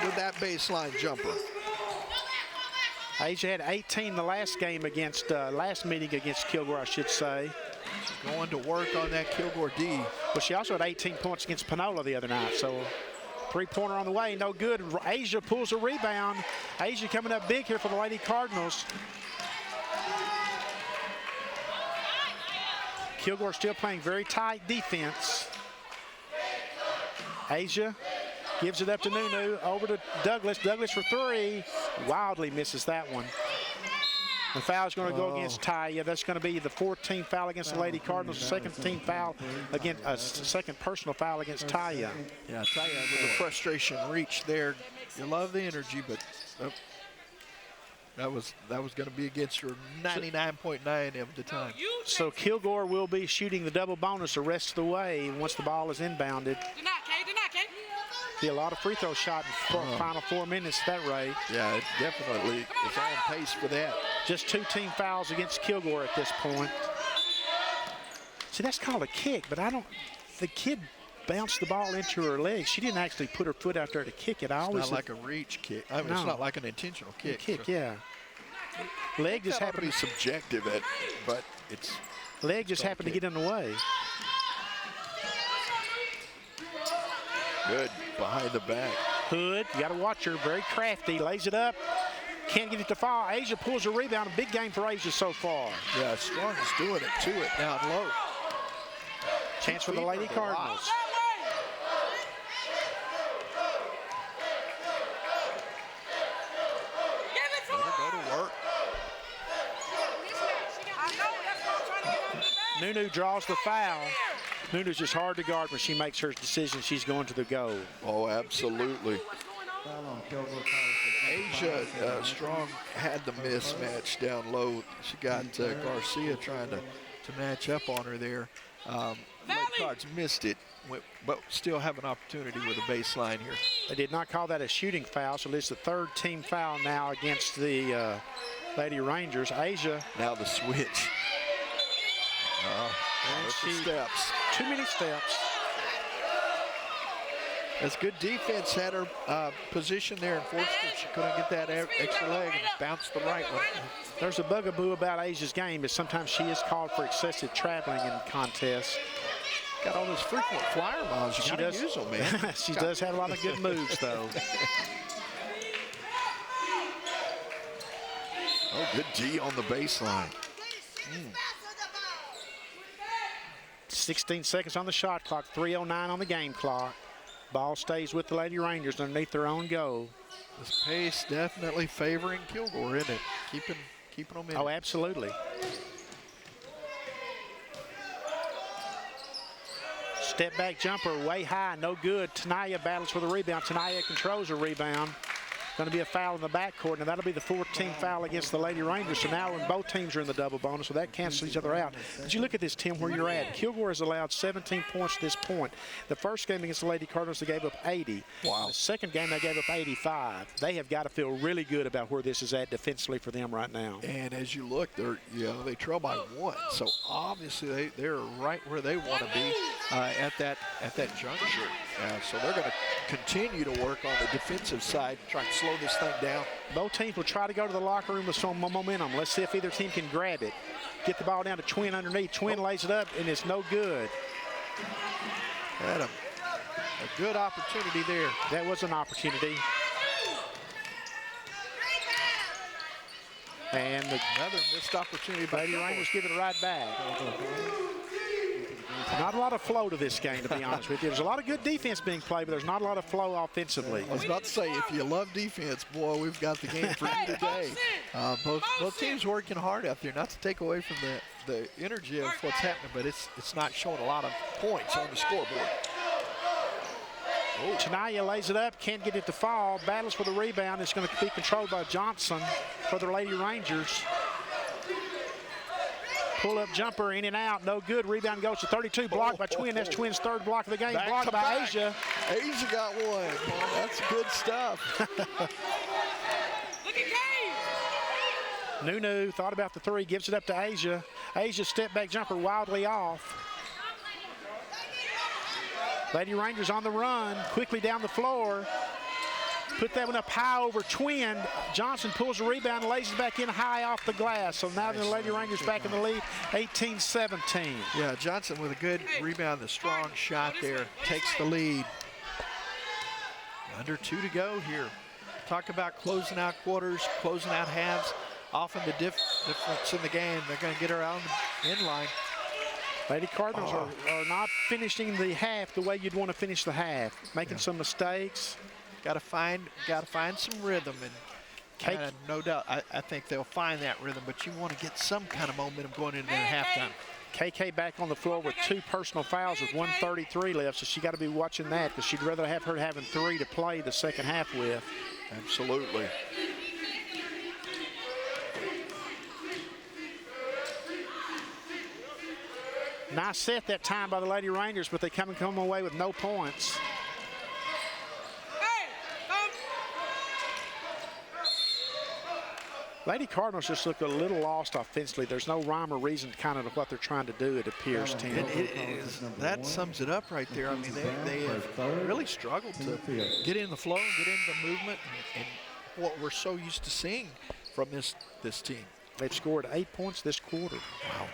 8 with that baseline jumper. Asia had 18 the last game against, last meeting against Kilgore, I should say. She's going to work on that Kilgore D. But she also had 18 points against Panola the other night, so three-pointer on the way, no good. Asia pulls a rebound. Asia coming up big here for the Lady Cardinals. Kilgore still playing very tight defense. Asia gives it up to Nunu, over to Douglas. Douglas for 3. Wildly misses that one. The foul is going to go against Taya. That's going to be the 14th foul against the Lady Cardinals, second team foul against second personal foul against Taya. Yeah, Taya with the frustration reach there. You love the energy, but that was going to be against her 99.9 of the time. So Kilgore will be shooting the double bonus the rest of the way once the ball is inbounded. Be a lot of free throw shot in the final 4 minutes at that rate. Yeah, it definitely is on pace for that. Just 2 team fouls against Kilgore at this point. See, that's called a kick, but the kid bounced the ball into her legs. She didn't actually put her foot out there to kick it. It's not like a reach kick. I mean, No. It's not like an intentional kick. Yeah. Leg just happened to be subjective, but it's leg just happened to get in the way. Good behind the back. Hood, you got to watch her. Very crafty. Lays it up. Can't get it to fall. Asia pulls a rebound. A big game for Asia so far. Yeah, Strong is doing it to it down low. Chance for the Lady Cardinals. Go to work. Nunu draws the foul. Nunu's just hard to guard when she makes her decision. She's going to the goal. Oh, absolutely. Asia Strong had the mismatch down low. She got Garcia trying to match up on her there. Lady Cards missed it, but still have an opportunity with a baseline here. They did not call that a shooting foul, so it's the 3rd team foul now against the Lady Rangers. Asia. Now the switch. Steps. Too many steps. That's good defense. Had her position there and forced her. She couldn't get that extra leg and bounced the right one. There's a bugaboo about Asia's game, but sometimes she is called for excessive traveling in contests. Got all those frequent flyer miles. You gotta use them, man. She does have a lot of good moves, though. Oh, good D on the baseline. 16 seconds on the shot clock, 3:09 on the game clock. Ball stays with the Lady Rangers underneath their own goal. This pace definitely favoring Kilgore, isn't it? Keeping them in. Oh, absolutely. Step back jumper way high, no good. Tanaya battles for the rebound. Tanaya controls the rebound. Going to be a foul in the backcourt, and that'll be the 14th foul against the Lady Rangers. So now when both teams are in the double bonus, so that cancels each other out. But you look at this, Tim, where you're at. Kilgore has allowed 17 points to this point. The first game against the Lady Cardinals, they gave up 80. Wow. The second game, they gave up 85. They have got to feel really good about where this is at defensively for them right now. And as you look, they trail by 1. So obviously they're right where they want to be at that juncture. So they're going to continue to work on the defensive side, try and slow this thing down. Both teams will try to go to the locker room with some momentum. Let's see if either team can grab it. Get the ball down to Twin underneath. Twin lays it up, and it's no good. Had a good opportunity there. That was an opportunity. And another missed opportunity by Lady Rangers give it right back. Not a lot of flow to this game, to be honest with you. There's a lot of good defense being played, but there's not a lot of flow offensively. I was about to say, if you love defense, boy, we've got the game for you today. Both teams working hard out there. Not to take away from the energy of what's happening, but it's not showing a lot of points on the scoreboard. Tanaya lays it up, can't get it to fall. Battles for the rebound. It's going to be controlled by Johnson for the Lady Rangers. Pull-up jumper in and out, no good. Rebound goes to 32, blocked by Twin. That's Twin's third block of the game, blocked by Asia. Asia got one. That's good stuff. Look at Kane. Nunu thought about the three, gives it up to Asia. Asia's step-back jumper wildly off. Lady Rangers on the run, quickly down the floor. Put that one up high over Twin. Johnson pulls the rebound and lays it back in high off the glass. So now the Lady Rangers back in the lead, 18-17. Yeah, Johnson with a good rebound, the strong shot there, takes the lead. Under 2 to go here. Talk about closing out quarters, closing out halves. Often the difference in the game, they're going to get around the end line. Lady Cardinals are not finishing the half the way you'd want to finish the half, making some mistakes. Got to find some rhythm, and no doubt I think they'll find that rhythm. But you want to get some kind of momentum going into halftime. KK back on the floor with 2 personal fouls with 1:33 left, so she got to be watching that because she'd rather have her having 3 to play the second half with. Absolutely. Nice set that time by the Lady Rangers, but they come away with no points. Lady Cardinals just look a little lost offensively. There's no rhyme or reason kind of to what they're trying to do, it appears, Tim. That sums it up right there. I mean, they have really struggled to get in the flow, get in the movement, and what we're so used to seeing from this team. They've scored 8 points this quarter. Wow.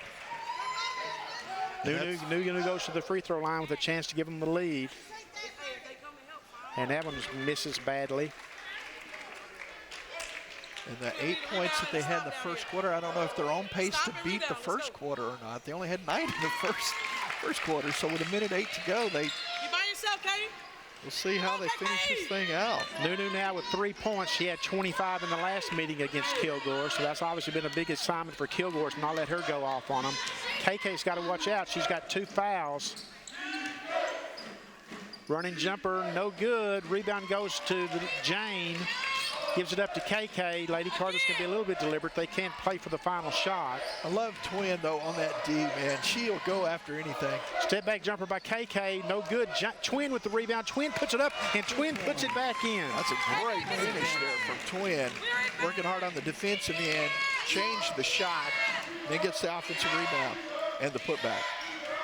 Nunu goes to the free throw line with a chance to give them the lead. And that one misses badly. And the 8 points that they had in the first quarter, I don't know if they're on pace to beat the first quarter or not. They only had 9 in the first quarter, so with 1:08 to go, You by yourself, Kane? we'll see how they finish this thing out. Nunu now with 3 points. She had 25 in the last meeting against Kilgore, so that's obviously been a big assignment for Kilgore to not let her go off on them. KK's got to watch out. She's got 2 fouls. Running jumper, no good. Rebound goes to Jane. Gives it up to KK. Lady Cardinals can be a little bit deliberate. They can't play for the final shot. I love Twin, though, on that D, man. She'll go after anything. Step back jumper by KK. No good. Twin with the rebound. Twin puts it up, and Twin puts it back in. That's a great finish there from Twin. Working hard on the defensive end. Changed the shot. Then gets the offensive rebound and the putback.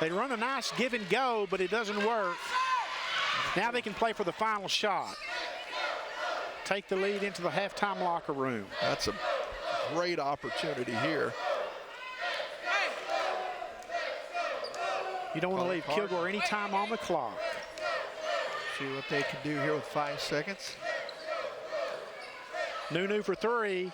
They run a nice give and go, but it doesn't work. Now they can play for the final shot. Take the lead into the halftime locker room. That's a great opportunity here. You don't want to leave Kilgore any time on the clock. See what they can do here with 5 seconds. Nunu for 3.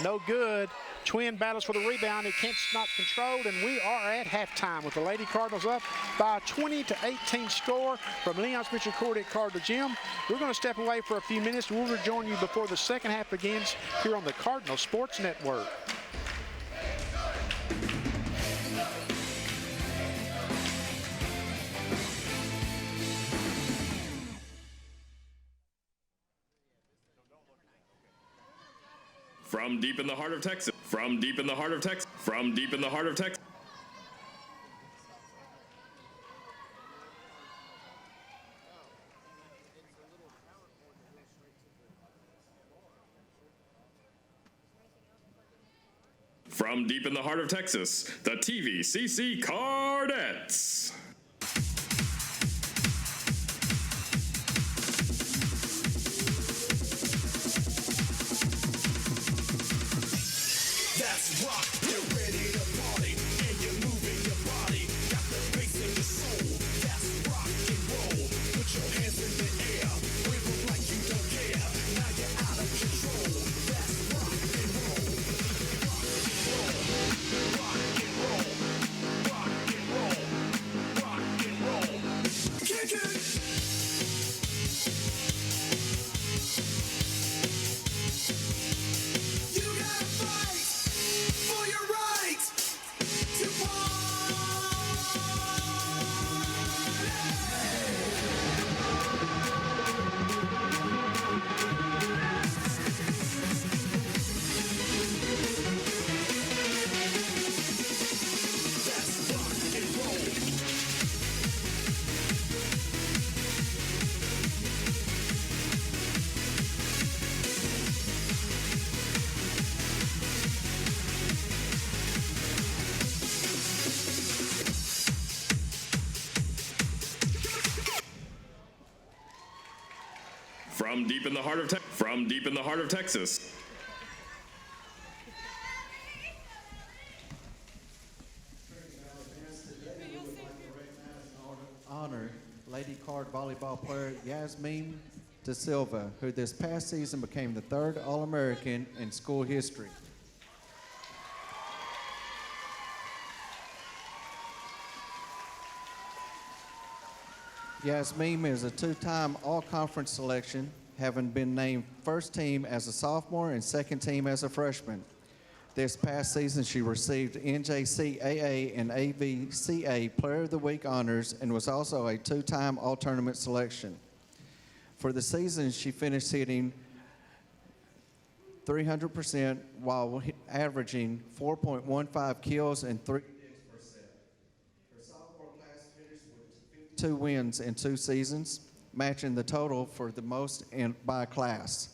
No good. Twin battles for the rebound. It can't not controlled, and we are at halftime with the Lady Cardinals up by a 20-18 score from Leon's Mitchell Court at Cardinal Gym. We're going to step away for a few minutes. We'll rejoin you before the second half begins here on the Cardinal Sports Network. From deep in the heart of Texas. From deep in the heart of Texas. From deep in the heart of Texas. From deep in the heart of Texas, the TVCC Cardettes. That's rock, you're ready to party, and you're moving your body. Got the bass in your soul, that's rock and roll. Put your hands in the air, wave 'em like you don't care. Now you're out of control, that's rock and roll. Rock and roll, rock and roll, rock and roll, rock and roll. Kick it! You gotta fight for your right to party. That's rock and roll. From deep in the heart of From deep in the heart of Texas. Honor Lady Card volleyball player Yasmin De Silva, who this past season became the third All-American in school history. Yasmin is a two-time All-Conference selection, having been named first team as a sophomore and second team as a freshman. This past season, she received NJCAA and AVCA Player of the Week honors and was also a two-time All-Tournament selection. For the season, she finished hitting 300% while averaging 4.15 kills and 3 digs %. Her sophomore class finished with 52 wins in 2 seasons, matching the total for the most by a class.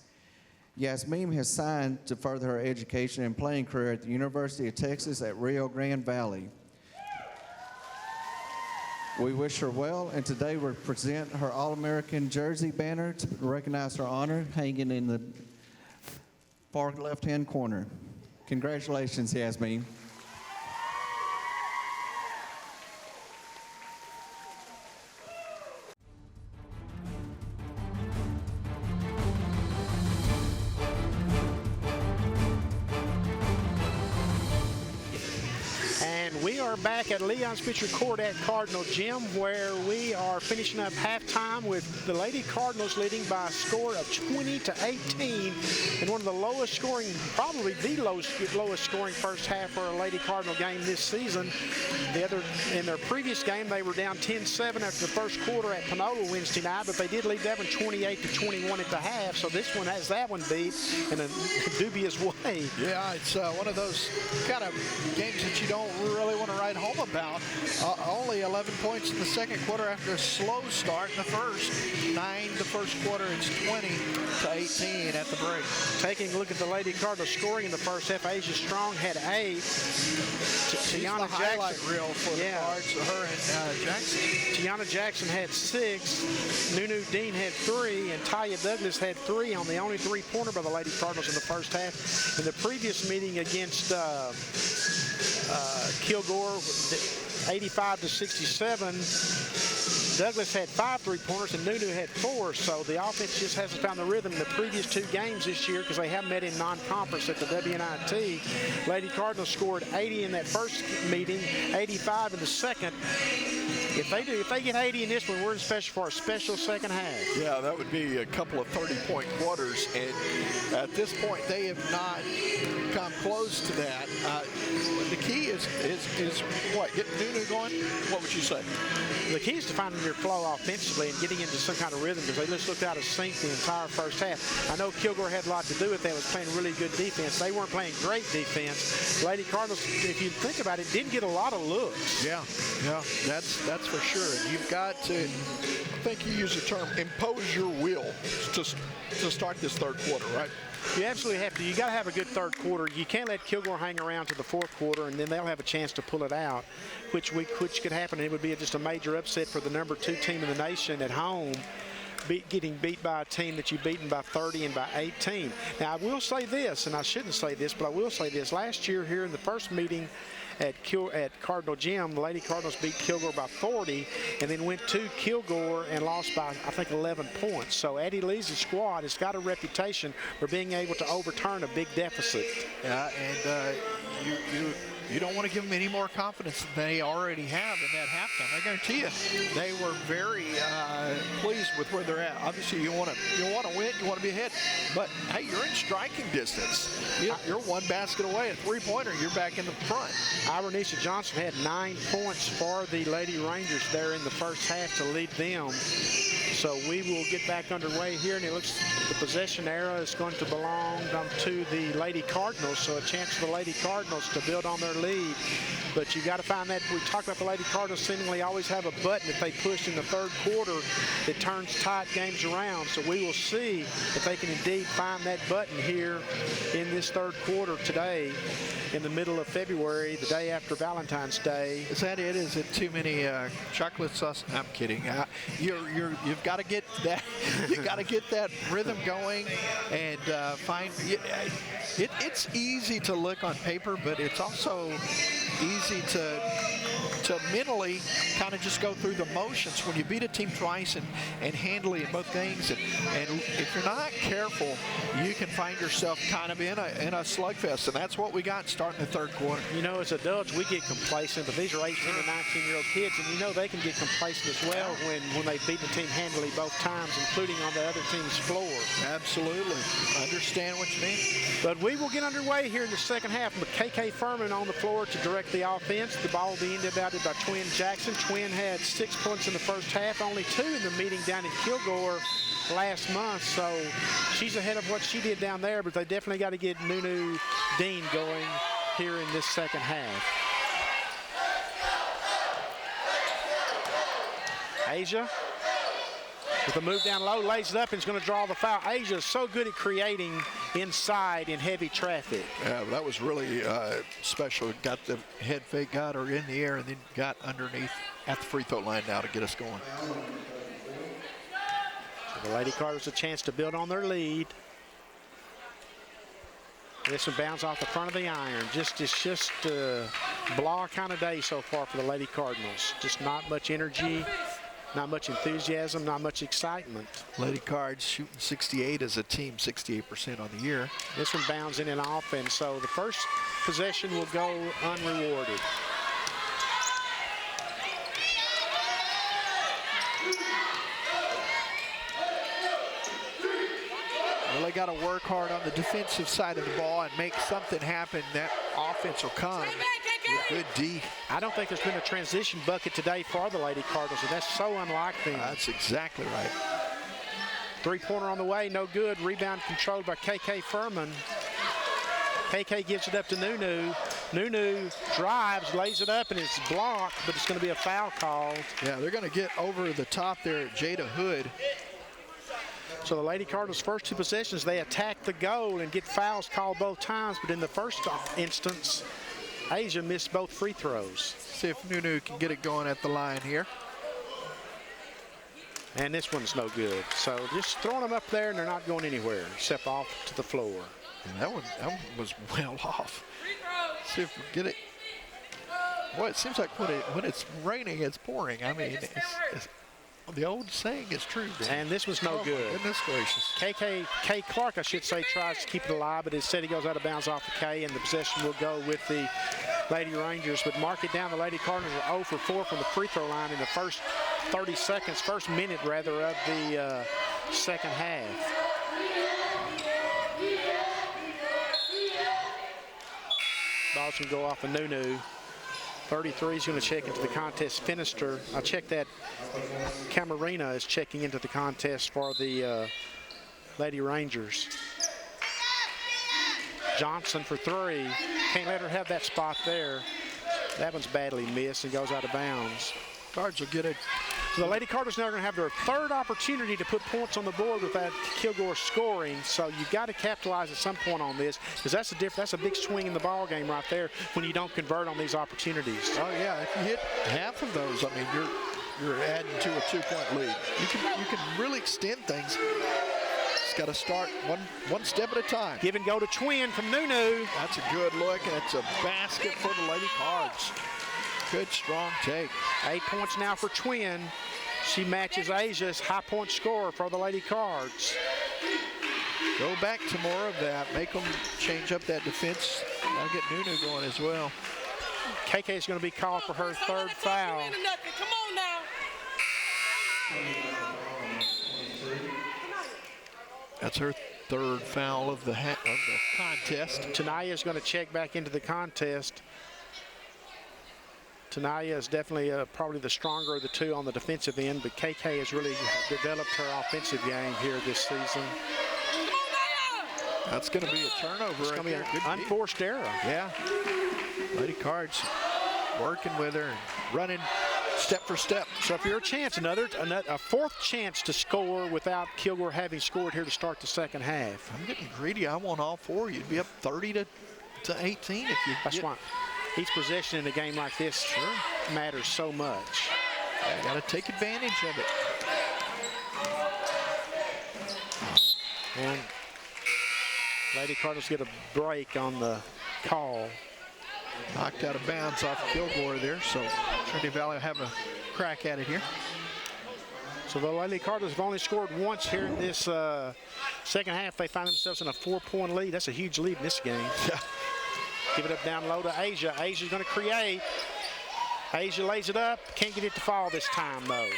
Yasmin has signed to further her education and playing career at the University of Texas at Rio Grande Valley. We wish her well, and today we present her All-American jersey banner to recognize her honor, hanging in the far left-hand corner. Congratulations, Yasmin. We are back at Leon Spitzer Court at Cardinal Gym, where we are finishing up halftime with the Lady Cardinals leading by a score of 20-18 in one of the lowest scoring, probably the lowest scoring first half for a Lady Cardinal game this season. In their previous game, they were down 10-7 after the first quarter at Pennington Wednesday night, but they did lead that one 28-21 at the half. So this one has that one beat in a dubious way. Yeah, it's one of those kind of games that you don't really want to write home about. Only 11 points in the second quarter after a slow start in the first. 9 the first quarter. It's 20-18 at the break. Taking a look at the Lady Cardinals scoring in the first half, Asia Strong had 8. Tiana highlight Jackson, reel for the Cards, her and Jackson. Tiana Jackson had 6. Nunu Dean had 3, and Taya Douglas had 3 on the only three-pointer by the Lady Cardinals in the first half. In the previous meeting against Kilgore, 85-67. Douglas had 5 three-pointers and Nunu had 4, so the offense just hasn't found the rhythm in the previous 2 games this year because they haven't met in non-conference at the WNIT. Lady Cardinals scored 80 in that first meeting, 85 in the second. If they get 80 in this one, we're in special for a special second half. Yeah, that would be a couple of 30-point quarters, and at this point they have not come close to that. The key is what? Getting Nunu going? What would you say? The key is to finding your flow offensively and getting into some kind of rhythm, because they just looked out of sync the entire first half. I know Kilgore had a lot to do with that, was playing really good defense. They weren't playing great defense. Lady Cardinals, if you think about it, didn't get a lot of looks. Yeah, that's for sure. And you've got to, I think you used the term, impose your will to start this third quarter, right? You absolutely have to. You got to have a good third quarter. You can't let Kilgore hang around to the fourth quarter, and then they'll have a chance to pull it out, which could happen. It would be just a major upset for the number 2 team in the nation at home, getting beat by a team that you've beaten by 30 and by 18. Now, I will say this, and I shouldn't say this, but I will say this. Last year here in the first meeting at Cardinal Gym, the Lady Cardinals beat Kilgore by 40 and then went to Kilgore and lost by, I think, 11 points. So Addie Lee's squad has got a reputation for being able to overturn a big deficit. Yeah, and you don't want to give them any more confidence than they already have in that halftime. I guarantee you, they were very pleased with where they're at. Obviously, you want to win, you want to be ahead, but hey, you're in striking distance. You're one basket away, a three-pointer. You're back in the front. Irenisha Johnson had 9 points for the Lady Rangers there in the first half to lead them. So we will get back underway here, and it looks the possession era is going to belong to the Lady Cardinals, so a chance for the Lady Cardinals to build on their lead. But you got to find that. We talked about the Lady Cardinals seemingly always have a button that they push in the third quarter that turns tight games around. So we will see if they can indeed find that button here in this third quarter today in the middle of February, the day after Valentine's Day. Is that it? Is it too many chocolate sauce? I'm kidding. You've got to get that. You got to get that rhythm going and find. It's easy to look on paper, but it's also easy to mentally kind of just go through the motions when you beat a team twice and handily in both games. And if you're not careful, you can find yourself kind of in a slugfest, and that's what we got starting the third quarter. You know, as adults, we get complacent, but these are 18 and 19-year-old kids, and you know they can get complacent as well when they beat the team handily both times, including on the other team's floor. Absolutely. Understand what you mean. But we will get underway here in the second half with KK Furman on the floor to direct the offense. The ball will be inbounded by Twin Jackson. Twin had 6 points in the first half, only 2 in the meeting down in Kilgore last month, so she's ahead of what she did down there, but they definitely got to get Nunu Dean going here in this second half. Asia with a move down low, lays it up, and is going to draw the foul. Asia is so good at creating inside in heavy traffic. Yeah, that was really special. Got the head fake, got her in the air, and then got underneath at the free throw line now to get us going. So the Lady Cardinals a chance to build on their lead. This one bounds off the front of the iron. It's just a blah kind of day so far for the Lady Cardinals. Just not much energy. Not much enthusiasm, not much excitement. Lady Cards shooting 68 as a team, 68% on the year. This one bounds in and off, and so the first possession will go unrewarded. Really got to work hard on the defensive side of the ball and make something happen. That offense will come with good D. I don't think there's been a transition bucket today for the Lady Cardinals, and that's so unlike them. That's exactly right. Three-pointer on the way, no good. Rebound controlled by KK Furman. KK gives it up to Nunu. Nunu drives, lays it up, and it's blocked, but it's going to be a foul called. Yeah, they're going to get over the top there at Jada Hood. So the Lady Cardinals' first 2 possessions, they attack the goal and get fouls called both times, but in the first instance, Asia missed both free throws. See if Nunu can get it going at the line here. And this one's no good. So just throwing them up there, and they're not going anywhere except off to the floor. And that one was well off. See if we get it. Boy, it seems like when it's raining, it's pouring. I mean, the old saying is true. And this was no good. Goodness gracious. K Clark, I should say, tries to keep it alive, but instead he goes out of bounds off the K, and the possession will go with the Lady Rangers. But mark it down, the Lady Cardinals are 0 for 4 from the free throw line in the first 30 seconds, first minute rather, of the second half. Ball's going to go off of Nunu. 33 is going to check into the contest. Finister, I checked that. Camarina is checking into the contest for the Lady Rangers. Johnson for 3. Can't let her have that spot there. That one's badly missed and goes out of bounds. Cards will get it. So the Lady Cardinals now are going to have their 3rd opportunity to put points on the board without Kilgore scoring. So you've got to capitalize at some point on this, because that's a big swing in the ball game right there when you don't convert on these opportunities. Oh yeah, if you hit half of those, I mean you're adding to a 2-point lead. You can really extend things. It's got to start one step at a time. Give and go to Twin from Nunu. That's a good look, and it's a basket for the Lady Cards. Good, strong take. 8 points now for Twin. She matches Asia's high point scorer for the Lady Cards. Go back to more of that. Make them change up that defense. That'll get Nunu going as well. KK is going to be called for her 3rd foul. Come on now. That's her 3rd foul of the contest. Tanaya is going to check back into the contest. Tanaya is definitely probably the stronger of the two on the defensive end, but KK has really developed her offensive game here this season. That's going to be a turnover. It's going to be an unforced error. Yeah. Lady Cards working with her and running step for step. So if you're a chance, a 4th chance to score without Kilgore having scored here to start the second half. I'm getting greedy. I want all 4. You'd be up 30 to 18 if you. That's why each possession in a game like this matters so much. You got to take advantage of it. And Lady Cardinals get a break on the call. Knocked out of bounds off Kilgore there, so Trinity Valley will have a crack at it here. So the Lady Cardinals have only scored once here in this second half. They find themselves in a 4-point lead. That's a huge lead in this game. Yeah. Give it up down low to Asia. Asia's going to create. Asia lays it up. Can't get it to fall this time, though.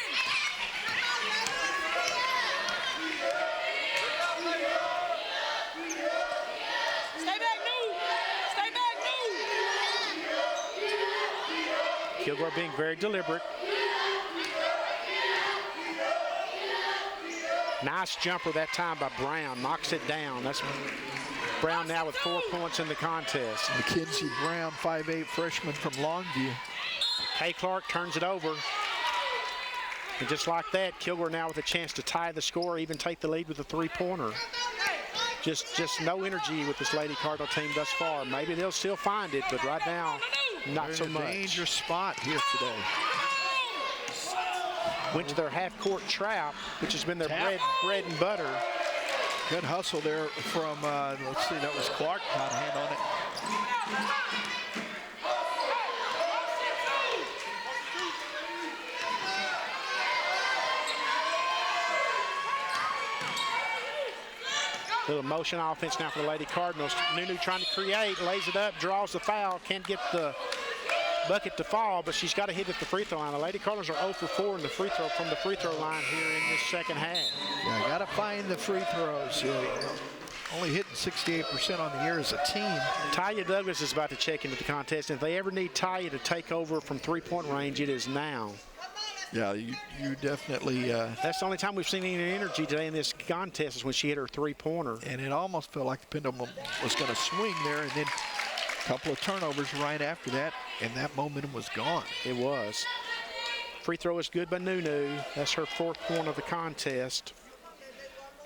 Stay back, New. Stay back, New. Kilgore being very deliberate. Nice jumper that time by Brown. Knocks it down. That's Brown now with 4 points in the contest. Mackenzie Brown, 5'8" freshman from Longview. Kay Clark turns it over. And just like that, Kilgore now with a chance to tie the score, even take the lead with a 3-pointer. Just no energy with this Lady Cardinal team thus far. Maybe they'll still find it, but right now, not so much. Dangerous spot here today. Went to their half-court trap, which has been their bread and butter. Good hustle there from, let's see, that was Clark. Got a hand on it. Little motion offense now for the Lady Cardinals. Nunu trying to create, lays it up, draws the foul, can't get the bucket to fall, but she's got to hit at the free throw line. The Lady Cardinals are 0 for 4 in the free throw from the free throw line here in this second half. Yeah, got to find the free throws. Only hitting 68% on the year as a team. Talia Douglas is about to check into the contest. If they ever need Talia to take over from 3-point range, it is now. Yeah, you definitely. That's the only time we've seen any energy today in this contest is when she hit her 3-pointer. And it almost felt like the pendulum was going to swing there, and then a couple of turnovers right after that, and that momentum was gone. It was. Free throw is good by Nunu. That's her 4th point of the contest.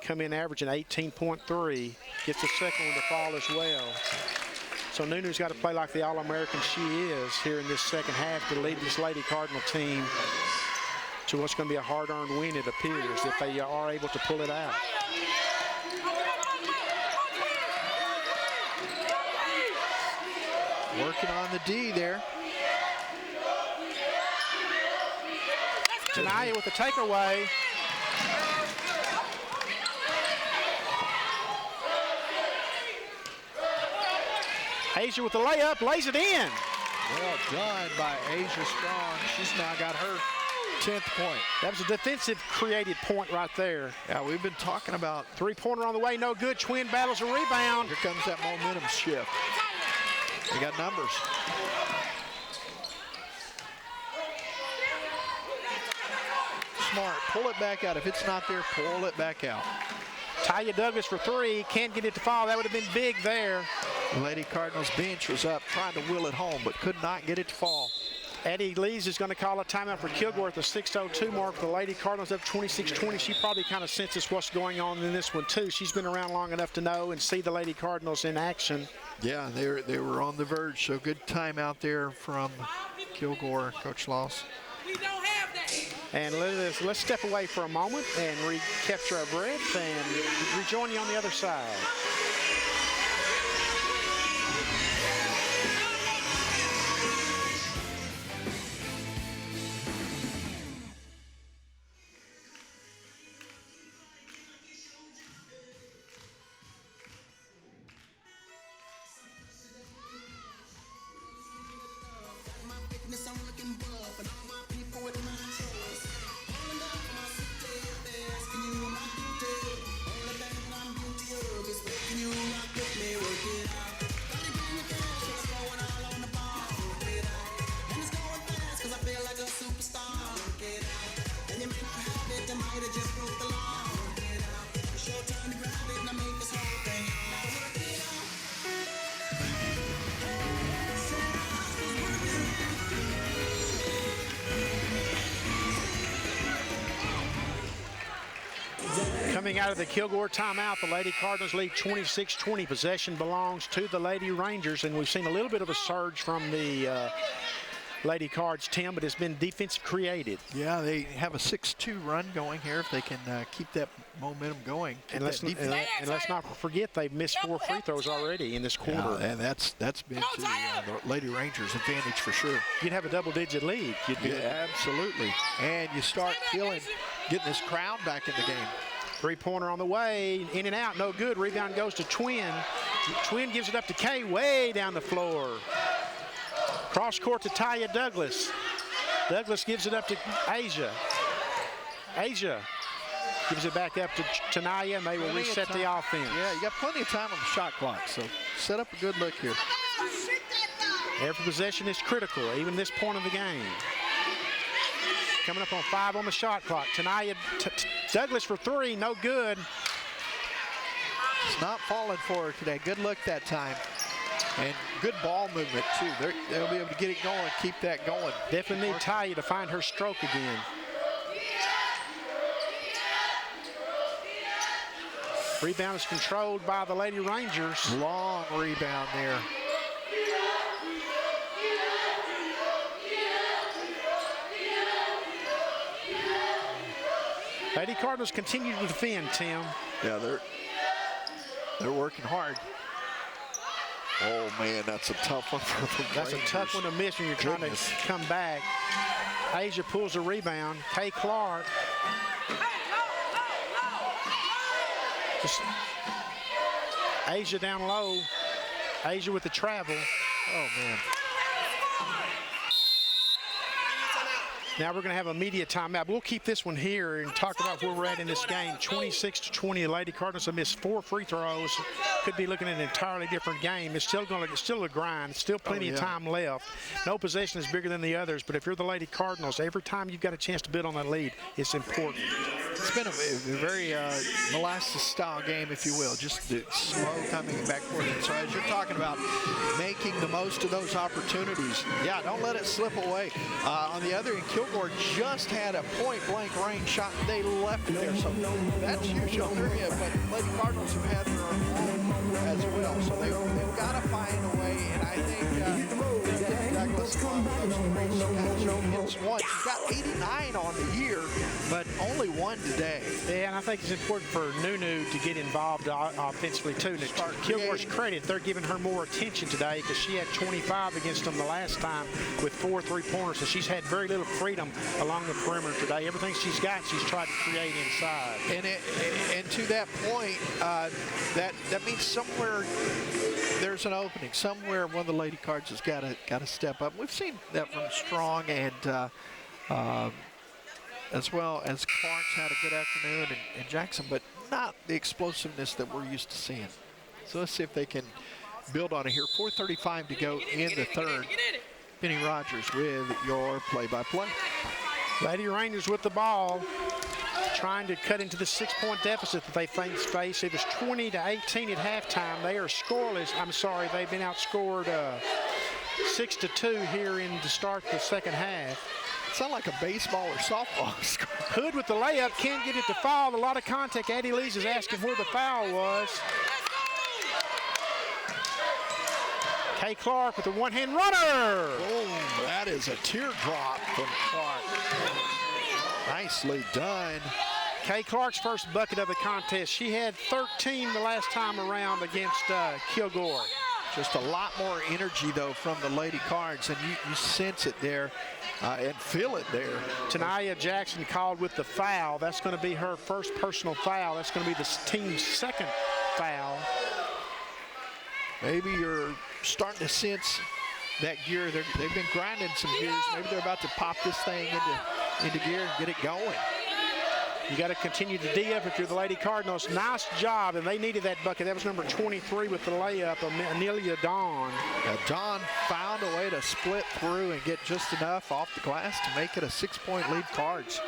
Come in averaging 18.3. Gets the second one to fall as well. So Nunu's got to play like the All-American she is here in this second half to lead this Lady Cardinal team to what's going to be a hard-earned win, it appears, if they are able to pull it out. Working on the D there. Tanaya with the takeaway. Asia with the layup, lays it in. Well done by Asia Strong. She's now got her 10th point. That was a defensive created point right there. Yeah, we've been talking about 3-pointer on the way, no good. Twin battles a rebound. here comes that momentum shift. They got numbers. Smart. Pull it back out. If it's not there, pull it back out. Talia Douglas for 3. Can't get it to fall. That would have been big there. The Lady Cardinals bench was up trying to will it home, but could not get it to fall. Eddie Lees is going to call a timeout for Kilgore at the 6:02 mark. The Lady Cardinals up 26-20. She probably kind of senses what's going on in this one, too. She's been around long enough to know and see the Lady Cardinals in action. Yeah, they were on the verge, so good timeout there from Kilgore, Coach Loss. We don't have that. And let's step away for a moment and recapture our breath and rejoin you on the other side. Coming out of the Kilgore timeout, the Lady Cardinals lead 26-20. Possession belongs to the Lady Rangers, and we've seen a little bit of a surge from the Lady Cards, Tim, but it's been defensive created. Yeah, they have a 6-2 run going here if they can keep that momentum going. And let's not forget they've missed 4 free throws already in this quarter. Yeah, and that's been to the Lady Rangers' advantage for sure. You'd have a double-digit lead. Absolutely. And you start getting this crowd back in the game. Three-pointer on the way, in and out, no good. Rebound goes to Twin. Twin gives it up to Kay way down the floor. Cross court to Talia Douglas. Douglas gives it up to Asia. Asia gives it back up to Tanaya, and they will reset the offense. Yeah, you got plenty of time on the shot clock, so set up a good look here. Every possession is critical, even this point of the game. Coming up on 5 on the shot clock. Tanaya Douglas for 3, no good. It's not falling for her today. Good look that time. And good ball movement, too. They'll be able to get it going, keep that going. Definitely need Talia to find her stroke again. Rebound is controlled by the Lady Rangers. Long rebound there. Lady Cardinals continue to defend, Tim. Yeah, they're working hard. Oh, man, that's a tough one for the That's Rangers. a tough one to miss when you're trying to come back. Asia pulls a rebound. Kay Clark. Just Asia down low. Asia with the travel. Oh, man. Now we're going to have a media timeout. We'll keep this one here and talk about where we're at in this game. 26-20. The Lady Cardinals have missed 4 free throws. Could be looking at an entirely different game. It's still a grind. Still plenty of time left. No possession is bigger than the others, but if you're the Lady Cardinals, every time you've got a chance to build on that lead, it's important. It's been a very molasses-style game, if you will, just the slow coming back forward. And so as you're talking about making the most of those opportunities, yeah, don't let it slip away. On the other end, Kilgore just had a point-blank range shot. They left it there, so that's huge on their end. But Lady Cardinals have had their own as well, so they've got to find a way. And I think Douglas hits one. She's got 89 on the year, but only 1 today. Yeah, and I think it's important for Nunu to get involved offensively, too. To Kilgore's credit, they're giving her more attention today because she had 25 against them the last time with 4 3-pointers, so she's had very little freedom along the perimeter today. Everything she's got, she's tried to create inside. And to that point, that means somewhere there's an opening. Somewhere one of the Lady Cards has got to step up. We've seen that from Strong and as well as Clark's had a good afternoon and Jackson, but not the explosiveness that we're used to seeing. So let's see if they can build on it here. 4:35 to go in the third. Penny Rogers with your play-by-play. Lady Rangers with the ball, trying to cut into the 6-point deficit that they face. It was 20-18 at halftime. They are scoreless. I'm sorry, they've been outscored 6-2 here in to start the second half. Sound like a baseball or softball score. Hood with the layup, can't get it to fall. A lot of contact. Addie Lees is asking where the foul was. Kay Clark with the one-hand runner. Oh, that is a teardrop from Clark. Nicely done. Kay Clark's first bucket of the contest. She had 13 the last time around against Kilgore. Just a lot more energy, though, from the Lady Cards, and you sense it there and feel it there. Tanaya Jackson called with the foul. That's going to be her first personal foul. That's going to be the team's second foul. Maybe you're starting to sense that gear. They've been grinding some gears. Maybe they're about to pop this thing into gear and get it going. You got to continue to D up if you're the Lady Cardinals. Nice job, and they needed that bucket. That was number 23 with the layup, Amelia Dawn. Dawn found a way to split through and get just enough off the glass to make it a 6-point lead Cards.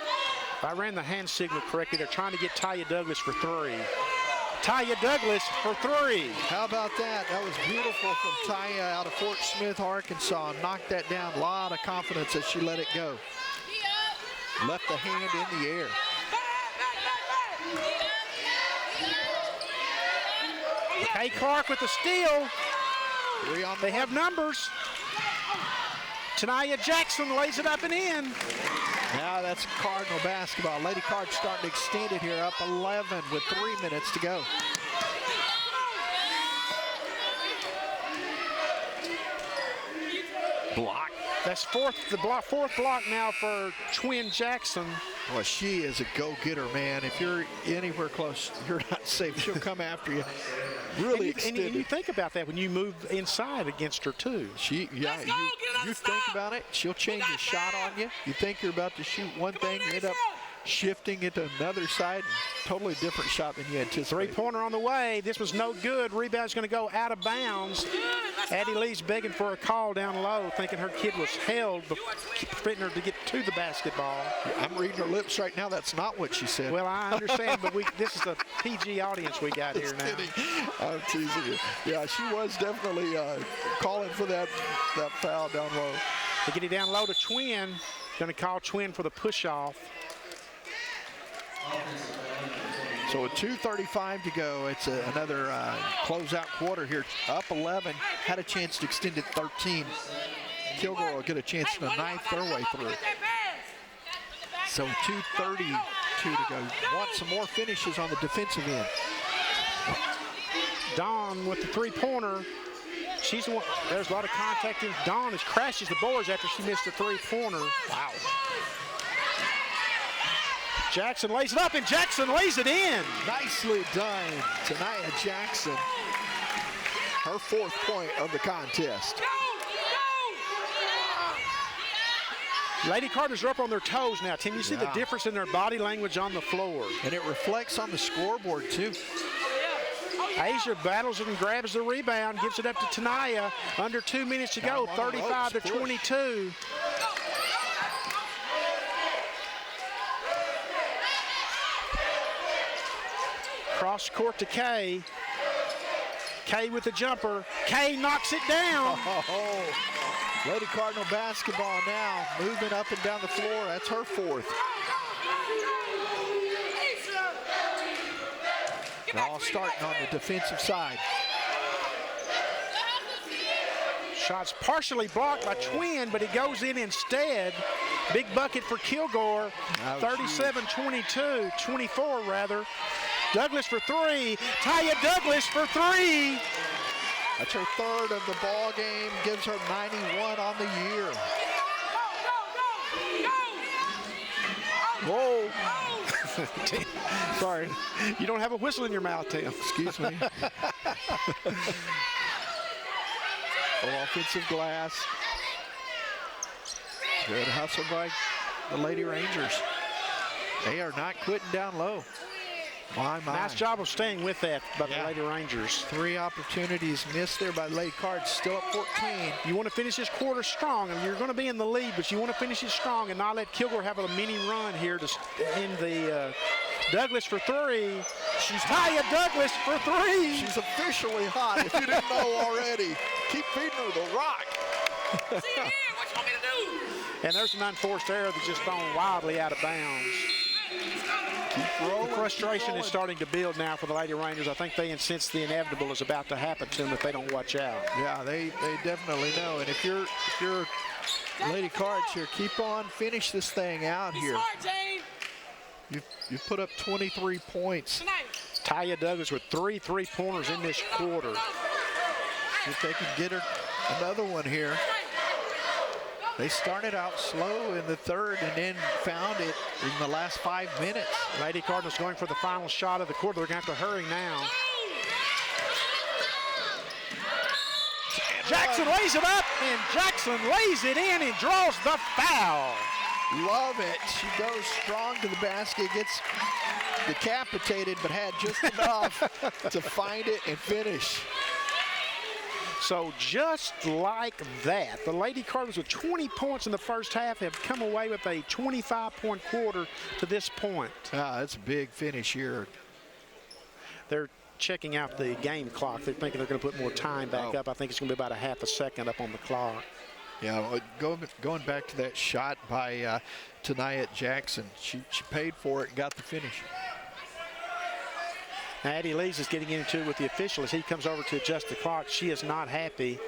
If I ran the hand signal correctly, they're trying to get Taya Douglas for 3. Taya Douglas for 3. How about that? That was beautiful from Taya out of Fort Smith, Arkansas. Knocked that down. A lot of confidence as she let it go. Left the hand in the air. Kay Clark with the steal. They have numbers. Tanaya Jackson lays it up and in. Now that's Cardinal basketball. Lady Cards starting to extend it here, up 11 with 3 minutes to go. Block. That's fourth block now for Twin Jackson. Well, she is a go-getter, man. If you're anywhere close, you're not safe. She'll come after you. Really extended. And you think about that when you move inside against her, too. You think about it, she'll change a shot on you. You think you're about to shoot one thing, you end up shifting it to another side. Totally different shot than you anticipated. 3-pointer on the way. This was no good. Rebound's going to go out of bounds. Addie Lee's begging for a call down low, thinking her kid was held, preventing her to get to the basketball. I'm reading her lips right now. That's not what she said. Well, I understand, but this is a PG audience we got here now. Kidding. I'm teasing you. Yeah, she was definitely calling for that foul down low. They get it down low to Twin. Going to call Twin for the push-off. So with 2:35 to go, it's another closeout quarter here. Up 11, had a chance to extend it 13. Kilgore will get a chance to knife their way through. So 2:32 to go. Want some more finishes on the defensive end. Dawn with the 3-pointer. She's the one. There's a lot of contact. Dawn crashes the boards after she missed the 3-pointer. Wow. Jackson lays it up, and Jackson lays it in. Nicely done, Tanaya Jackson. Her 4th point of the contest. Lady Cardinals are up on their toes now, Tim. You see the difference in their body language on the floor. And it reflects on the scoreboard, too. Asia battles and grabs the rebound, gives it up to Tanaya. Under 2 minutes to go, 35-22. Cross court to Kay. Kay with the jumper. Kay knocks it down. Lady Cardinal basketball now, moving up and down the floor. That's her 4th. They're all starting on the defensive side. Shot's partially blocked by Twin, but it goes in instead. Big bucket for Kilgore. 37-22, 24 rather. Douglas for 3. Taya Douglas for 3. That's her 3rd of the ball game. Gives her 91 on the year. Whoa. Sorry. You don't have a whistle in your mouth, Tim. Excuse me. Offensive glass. Good hustle by the Lady Rangers. They are not quitting down low. My. Nice job of staying with that by the Lady Rangers. 3 opportunities missed there by the Lady Cards. Still at 14. You want to finish this quarter strong. I mean, you're going to be in the lead, but you want to finish it strong and not let Kilgore have a mini run here to end the Douglas for 3. She's Taya Douglas for 3. She's officially hot, if you didn't know already. Keep feeding her the rock. See you here. What you want me to do? And there's an unforced error that's just thrown wildly out of bounds. Keep rolling. The frustration keep rolling. is starting to build now for the Lady Rangers. I think they sense the inevitable is about to happen to them if they don't watch out. Yeah, they definitely know. And if you're Lady Cards here, keep on, finish this thing out Be here. smart, Jane. You've put up 23 points. Tonight. Taya Douglas with 3 3-pointers in this quarter. If they can get her another one here. They started out slow in the third and then found it in the last 5 minutes. Lady Cardinals going for the final shot of the quarter. They're going to have to hurry now. Jackson lays it up, and Jackson lays it in and draws the foul. Love it. She goes strong to the basket, gets decapitated, but had just enough to find it and finish. So just like that, the Lady Cardinals with 20 points in the first half have come away with a 25-point quarter to this point. That's a big finish here. They're checking out the game clock. They're thinking they're going to put more time back up. I think it's going to be about a half a second up on the clock. Yeah, going back to that shot by Tania Jackson, she paid for it and got the finish. Now, Addie Lees is getting into it with the official as he comes over to adjust the clock. She is not happy.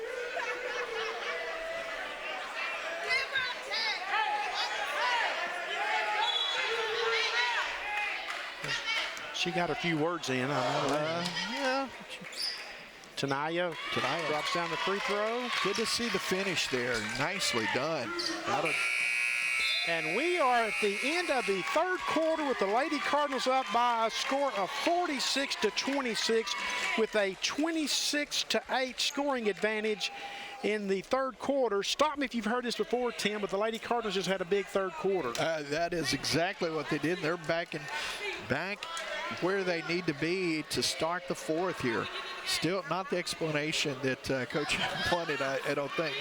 She got a few words in, I know. Yeah. Tania drops down the free throw. Good to see the finish there. Nicely done. And we are at the end of the third quarter with the Lady Cardinals up by a score of 46-26 with a 26-8 scoring advantage in the third quarter. Stop me if you've heard this before, Tim, but the Lady Cardinals just had a big third quarter. That is exactly what they did. They're back where they need to be to start the fourth here. Still not the explanation that Coach wanted, I don't think.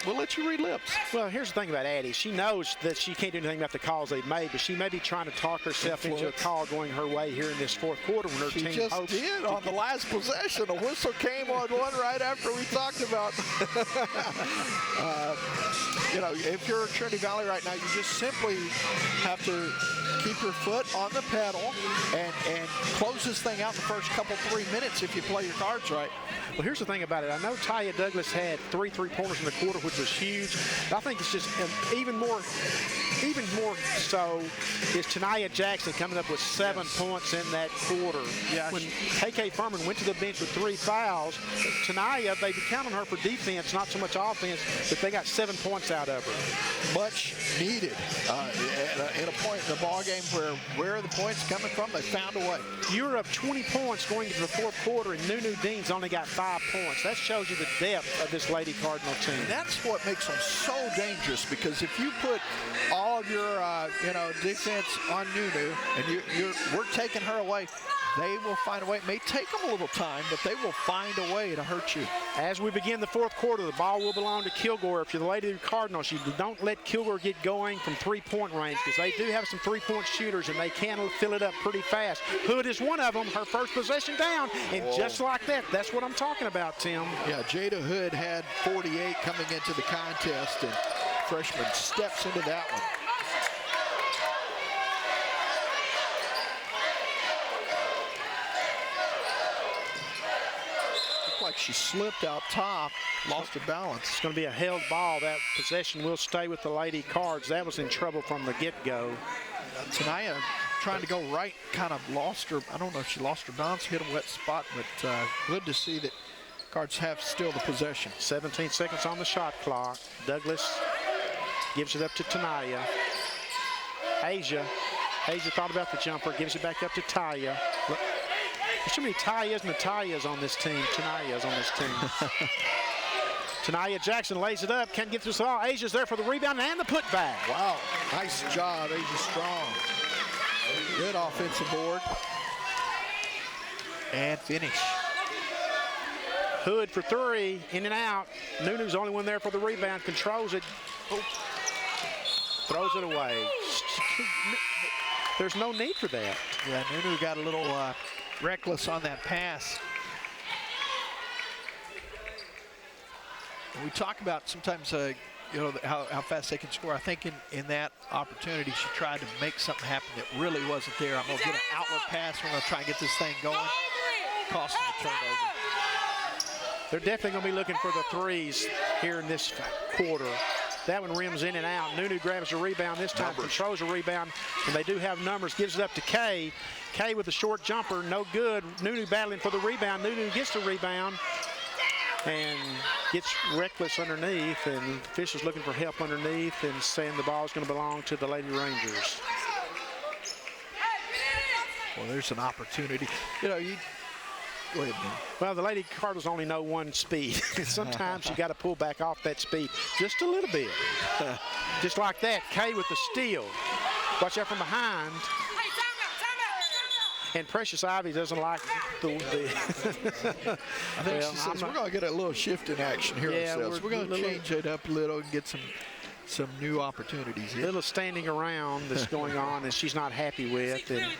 We'll let you read lips. Well, here's the thing about Addie. She knows that she can't do anything about the calls they've made, but she may be trying to talk herself into a call going her way here in this fourth quarter when her She team just hosts. did on the last possession. A whistle came on one right after we talked about. If you're at Trinity Valley right now, you just simply have to keep your foot on the pedal and close this thing out in the first couple 3 minutes if you play your cards right. Well, here's the thing about it. I know Taya Douglas had 3 3-pointers in the quarter, which was huge. But I think it's just even more so is Tania Jackson coming up with 7 points in that quarter. Yeah, When KK Furman went to the bench with 3 fouls, Tania, they count on her for defense, not so much offense, but they got 7 points out of her. Much needed at a point in the ball game where are the points coming from? They found a way. You're up 20 points going into the fourth quarter, and Nunu Dean's only got 5 points. That shows you the depth of this Lady Cardinal team. And that's what makes them so dangerous, because if you put all of your defense on Nunu and we're taking her away, they will find a way. It may take them a little time, but they will find a way to hurt you. As we begin the fourth quarter, the ball will belong to Kilgore. If you're the Lady Cardinals, you don't let Kilgore get going from 3-point range, because they do have some 3-point shooters and they can fill it up pretty fast. Hood is one of them. Her first possession down, and just like that, that's what I'm talking about, Tim. Yeah, Jada Hood had 48 coming into the contest, and freshman steps into that one. Like she slipped out top, lost her balance. It's going to be a held ball. That possession will stay with the Lady Cards. That was in trouble from the get-go. Tania trying to go right, kind of lost her. I don't know if she lost her balance, hit a wet spot, but good to see that Cards have still the possession. 17 seconds on the shot clock. Douglas gives it up to Tania. Asia thought about the jumper, gives it back up to Taya. There's too many Tayas and Natalias on this team. Tania's on this team. Tania Jackson lays it up, can't get through the ball. Asia's there for the rebound and the putback. Wow, nice job, Asia Strong. Good offensive board. And finish. Hood for three, in and out. Nunu's the only one there for the rebound, controls it. Oh. Throws it away. There's no need for that. Yeah, Nunu got a little reckless on that pass. And we talk about sometimes, you know, how fast they can score. I think in that opportunity, she tried to make something happen that really wasn't there. I'm going to get an outlet pass. We're going to try and get this thing going. Cost them a turnover. They're definitely going to be looking for the threes here in this quarter. That one rims in and out. Nunu grabs the rebound this time, controls the rebound, and they do have numbers. Gives it up to Kay. Kay with a short jumper, no good. Nunu battling for the rebound. Nunu gets the rebound and gets reckless underneath, and officials looking for help underneath and saying the ball is going to belong to the Lady Rangers. Well, there's an opportunity. You know, go ahead, man. Well, the Lady Cardinals only know one speed. Sometimes you got to pull back off that speed just a little bit. Just like that. Kay with the steal. Watch out from behind. And Precious Ivy doesn't like the I think she says we're going to get a little shift in action here ourselves. We're going to change it up a little and get some new opportunities here. A little standing around that's going on and she's not happy with. And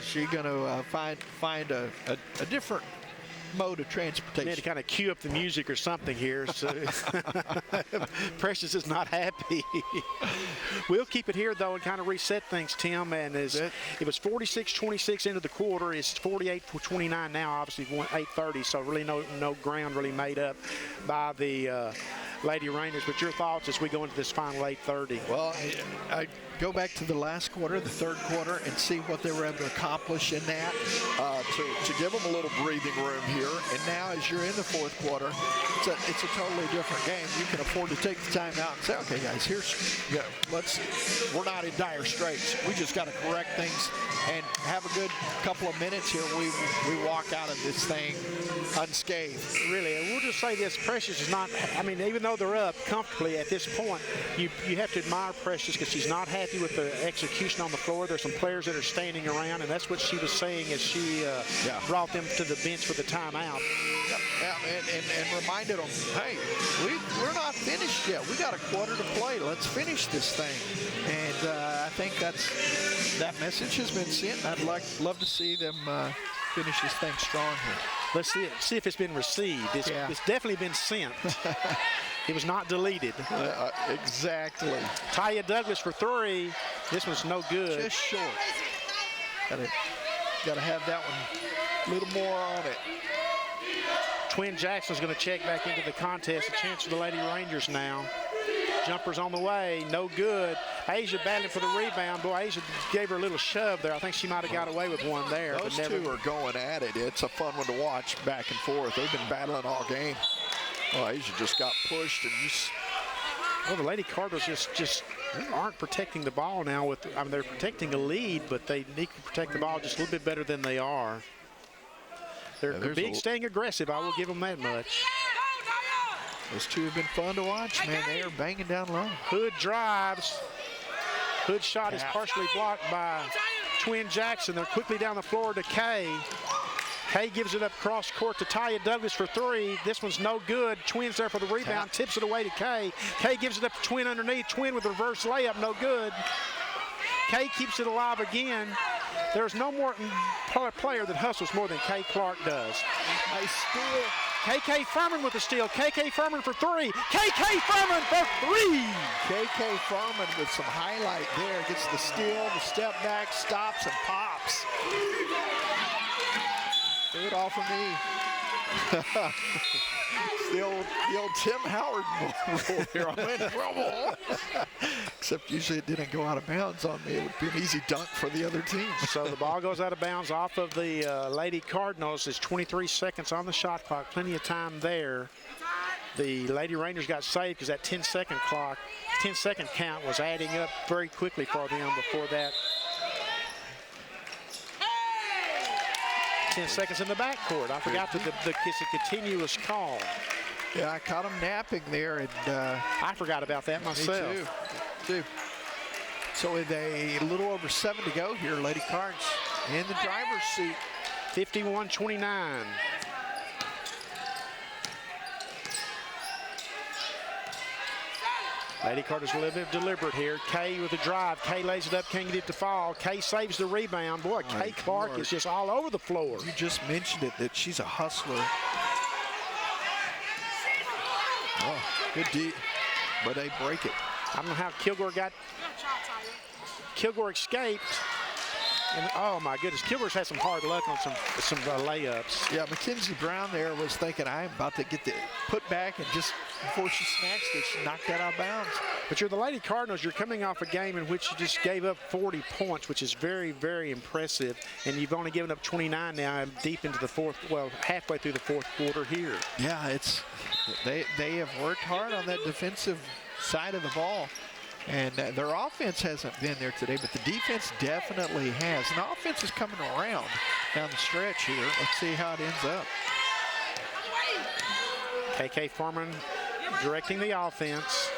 she's going to find a different mode of transportation. We had to kind of cue up the music or something here. So Precious is not happy. We'll keep it here, though, and kind of reset things, Tim. And it was 46-26 into the quarter. It's 48-29 now, obviously 8:30, so really no ground really made up by the Lady Rangers. But your thoughts as we go into this final 8:30? Well, I go back to the last quarter, the third quarter, and see what they were able to accomplish in that to give them a little breathing room here. And now as you're in the fourth quarter, it's a totally different game. You can afford to take the time out and say, okay, guys, we're not in dire straits. We just got to correct things and have a good couple of minutes here. We walk out of this thing unscathed. Really, and we'll just say this, Precious is not, I mean, even though they're up comfortably at this point, you have to admire Precious because she's not happy with the execution on the floor. There's some players that are standing around, and that's what she was saying as she brought them to the bench for the timeout. Yeah, and reminded them, hey, we're not finished yet. We got a quarter to play. Let's finish this thing. And I think that message has been sent. I'd love to see them finish this thing strong here. Let's see if it's been received. It's definitely been sent. It was not deleted. Exactly. Taya Douglas for three. This one's no good. Just short. Got to have that one a little more on it. Twin Jackson's going to check back into the contest. A chance for the Lady Rangers now. Jumper's on the way. No good. Asia battling for the rebound. Boy, Asia gave her a little shove there. I think she might have got away with one there. Those two are going at it. It's a fun one to watch back and forth. They've been battling all game. Oh, Asia just got pushed. Well, the Lady Cardinals just aren't protecting the ball now. They're protecting a lead, but they need to protect the ball just a little bit better than they are. They're staying aggressive. I will give them that much. Those two have been fun to watch, man. They are banging down low. Hood drives. Hood's shot is partially blocked by Twin Jackson. They're quickly down the floor to Kay. Kay gives it up cross court to Taya Douglas for three. This one's no good. Twin's there for the rebound. Tips it away to Kay. Kay gives it up to Twin underneath. Twin with a reverse layup. No good. Kay keeps it alive again. There's no more player that hustles more than Kay Clark does. Nice steal. KK Furman with the steal. KK Furman for three. KK Furman for three. KK Furman with some highlight there. Gets the steal, the step back, stops, and pops. Do it all for me. The old Tim Howard rule here. I'm in trouble. Except usually it didn't go out of bounds on me. It would be an easy dunk for the other team. So the ball goes out of bounds off of the Lady Cardinals. There's 23 seconds on the shot clock. Plenty of time there. The Lady Rangers got saved because that 10-second count was adding up very quickly for them before that. 10 seconds in the backcourt. I forgot that it's a continuous call. Yeah, I caught him napping there, and I forgot about that myself. Me too. So with a little over 7 to go here, Lady Cards in the driver's seat. 51-29. Lady Carter's a little bit deliberate here. Kay with the drive. Kay lays it up, can't get it to fall. Kay saves the rebound. Boy, Kay Clark is just all over the floor. You just mentioned it, that she's a hustler. Oh, good deep, but they break it. I don't know how Kilgore got. Kilgore escaped. And, oh my goodness, Kilgore's had some hard luck on some layups. Yeah, Mackenzie Brown there was thinking, I'm about to get the put back, and just before she snatched it, she knocked that out of bounds. But you're the Lady Cardinals. You're coming off a game in which you just gave up 40 points, which is very, very impressive. And you've only given up 29 now, deep into the halfway through the fourth quarter here. Yeah, they have worked hard on that defensive side of the ball. And their offense hasn't been there today, but the defense definitely has. And the offense is coming around down the stretch here. Let's see how it ends up. KK Foreman directing the offense.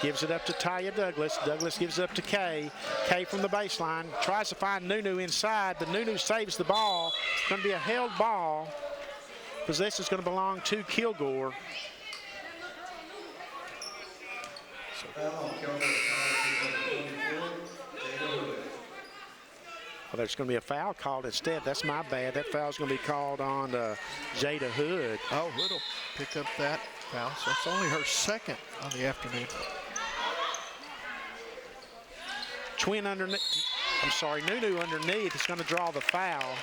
Gives it up to Taya Douglas. Douglas gives it up to Kay. Kay from the baseline. Tries to find Nunu inside, but Nunu saves the ball. It's going to be a held ball. Possession is going to belong to Kilgore. Oh, there's going to be a foul called instead. That's my bad. That foul's going to be called on Jada Hood. Oh, Hood will pick up that foul. So it's only her second on the afternoon. Twin underneath. I'm sorry, Nunu underneath is going to draw the foul.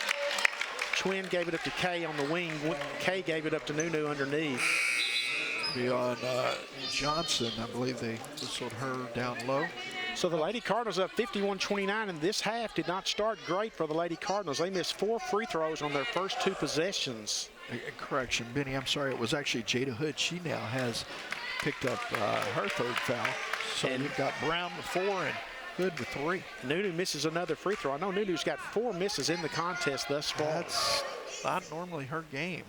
Twin gave it up to Kay on the wing. Kay gave it up to Nunu underneath. Be on Johnson. I believe they whistled her down low. So the Lady Cardinals up 51-29, and this half did not start great for the Lady Cardinals. They missed 4 free throws on their first 2 possessions. Correction, Benny, I'm sorry. It was actually Jada Hood. She now has picked up her 3rd foul. So you've got Brown with 4 and Hood with 3. Nunu misses another free throw. I know Nunu's got 4 misses in the contest thus far. That's not normally her game.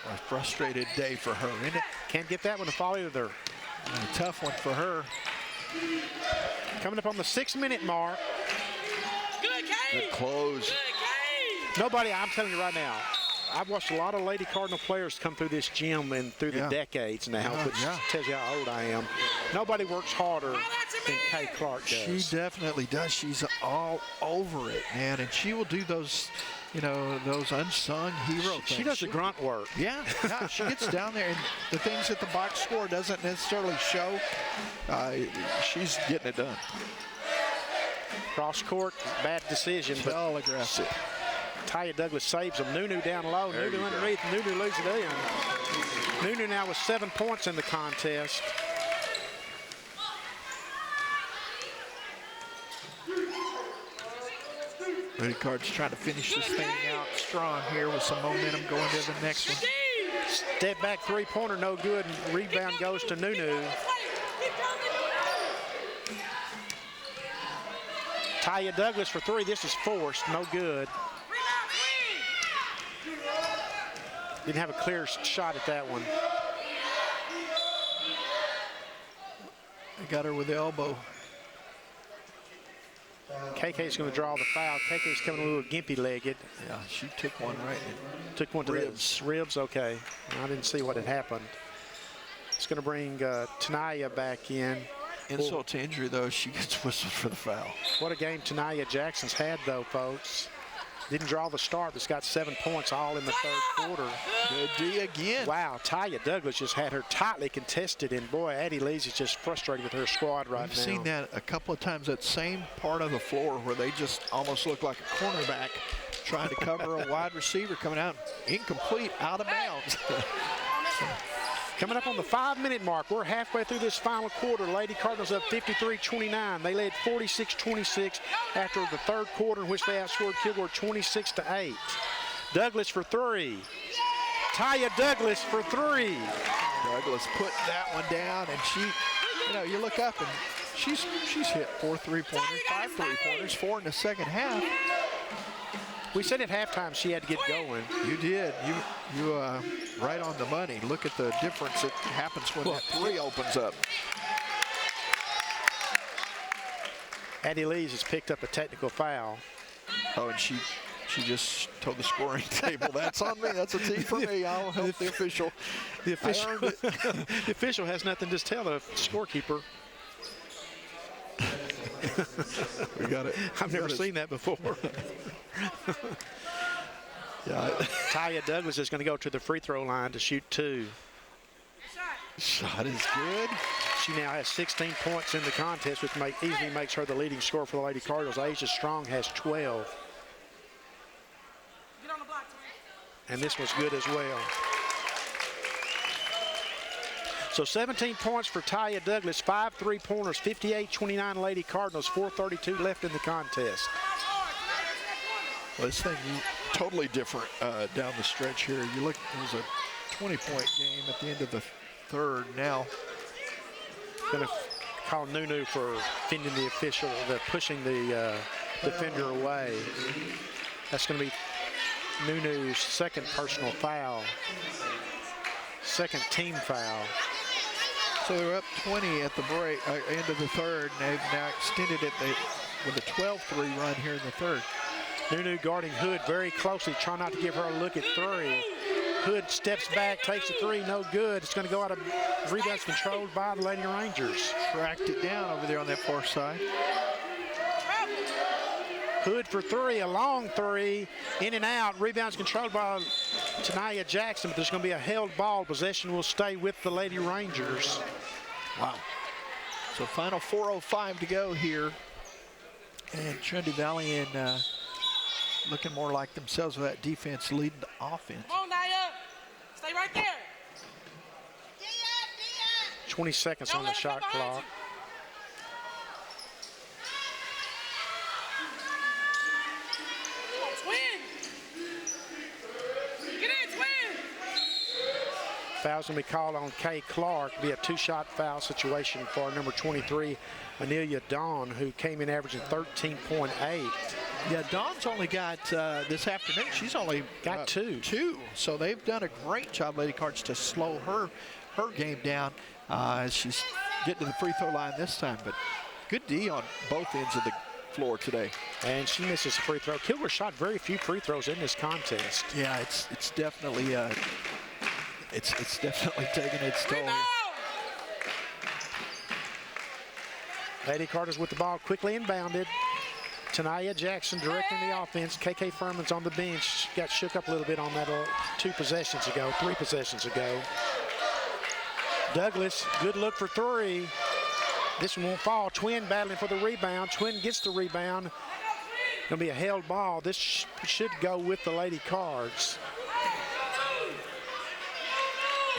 A frustrated day for her, isn't it? Can't get that one to fall either. A tough one for her. Coming up on the 6-minute mark. Good game. The close. Good game. Nobody, I'm telling you right now, I've watched a lot of Lady Cardinal players come through this gym and through the decades now, which tells you how old I am. Nobody works harder than Kay Clark does. She definitely does. She's all over it, man. And she will do those, those unsung hero things. She does the grunt work. Yeah, she gets down there, and the things that the box score doesn't necessarily show, she's getting it done. Cross court, bad decision. But all aggressive. Taya Douglas saves them. Nunu down low. Nunu underneath. Nunu loses it in. Nunu now with 7 points in the contest. Lady Cards trying to finish this thing out strong here with some momentum going to the next one. Step back 3-pointer, no good. And rebound goes to Nunu. Taya Douglas for 3. This is forced. No good. Didn't have a clear shot at that one. They got her with the elbow. KK's going to draw the foul. KK's coming a little gimpy-legged. Yeah, she took one right in. Took one to ribs. the ribs, okay. I didn't see what had happened. It's going to bring Tanaya back in. Insult to injury, though, she gets whistled for the foul. What a game Tanaya Jackson's had, though, folks. Didn't draw the start, but got 7 points all in the 3rd quarter. Good D again. Wow, Taya Douglas just had her tightly contested, and boy, Addie Lee's is just frustrated with her squad right now. I've seen that a couple of times, that same part of the floor where they just almost look like a cornerback trying to cover a wide receiver coming out incomplete, out of bounds. Coming up on the 5-minute mark, we're halfway through this final quarter. Lady Cardinals up 53-29. They led 46-26 after the 3rd quarter, in which they outscored Kilgore 26-8. Douglas for 3. Taya Douglas for 3. Douglas put that one down, and she, you look up and she's hit 4 3-pointers, 5 3-pointers, 4 in the second half. We said at halftime she had to get going. You did. You right on the money. Look at the difference that happens when that three opens up. Addie Lees has picked up a technical foul. Oh, and she just told the scoring table, that's on me. That's a T for me. I'll help the official. The official has nothing to tell the scorekeeper. We got it. I've never seen that before. Yeah. Taya Douglas is going to go to the free throw line to shoot 2. Shot is good. She now has 16 points in the contest, which easily makes her the leading scorer for the Lady Cardinals. Asia Strong has 12. And this was good as well. So 17 points for Taya Douglas, 5 3-pointers, 58-29 Lady Cardinals, 4:32 left in the contest. Well, this thing totally different down the stretch here. You look, it was a 20-point game at the end of the third. Now, Going to call Nunu for fending the official, pushing the defender away. That's going to be Nunu's second personal foul, second team foul. so they're up 20 at the break, end of the third, and they've now extended it with a 12-3 run here in the third. Nunu guarding Hood very closely, trying not to give her a look at 3. Hood steps back, takes a 3, no good. It's going to go out of rebounds controlled by the Lady Rangers. Tracked it down over there on that far side. Hood for 3, a long 3, in and out. Rebounds controlled by Tanaya Jackson, but there's going to be a held ball. Possession will stay with the Lady Rangers. Wow. So final 4:05 to go here. And Trinity Valley looking more like themselves with that defense leading the offense. Come on, Naya. Stay right there. 20 seconds on the shot clock. Come on, twin. Get in, twin. Foul's going to be called on Kay Clark. Be a 2-shot foul situation for number 23, Anelia Dawn, who came in averaging 13.8. Yeah, Dawn's only got, this afternoon, she's only Got 2. 2. So they've done a great job, Lady Cards, to slow her game down as she's getting to the free throw line this time. But good D on both ends of the floor today. And she misses a free throw. Kilgore shot very few free throws in this contest. Yeah, it's definitely it's definitely taking its toll. Rebound. Lady Carter's with the ball, quickly inbounded. Tanaya Jackson directing the offense. KK Furman's on the bench. Got shook up a little bit on that 3 possessions ago. Douglas, good look for 3. This one won't fall. Twin battling for the rebound. Twin gets the rebound. Gonna be a held ball. This should go with the Lady Cards.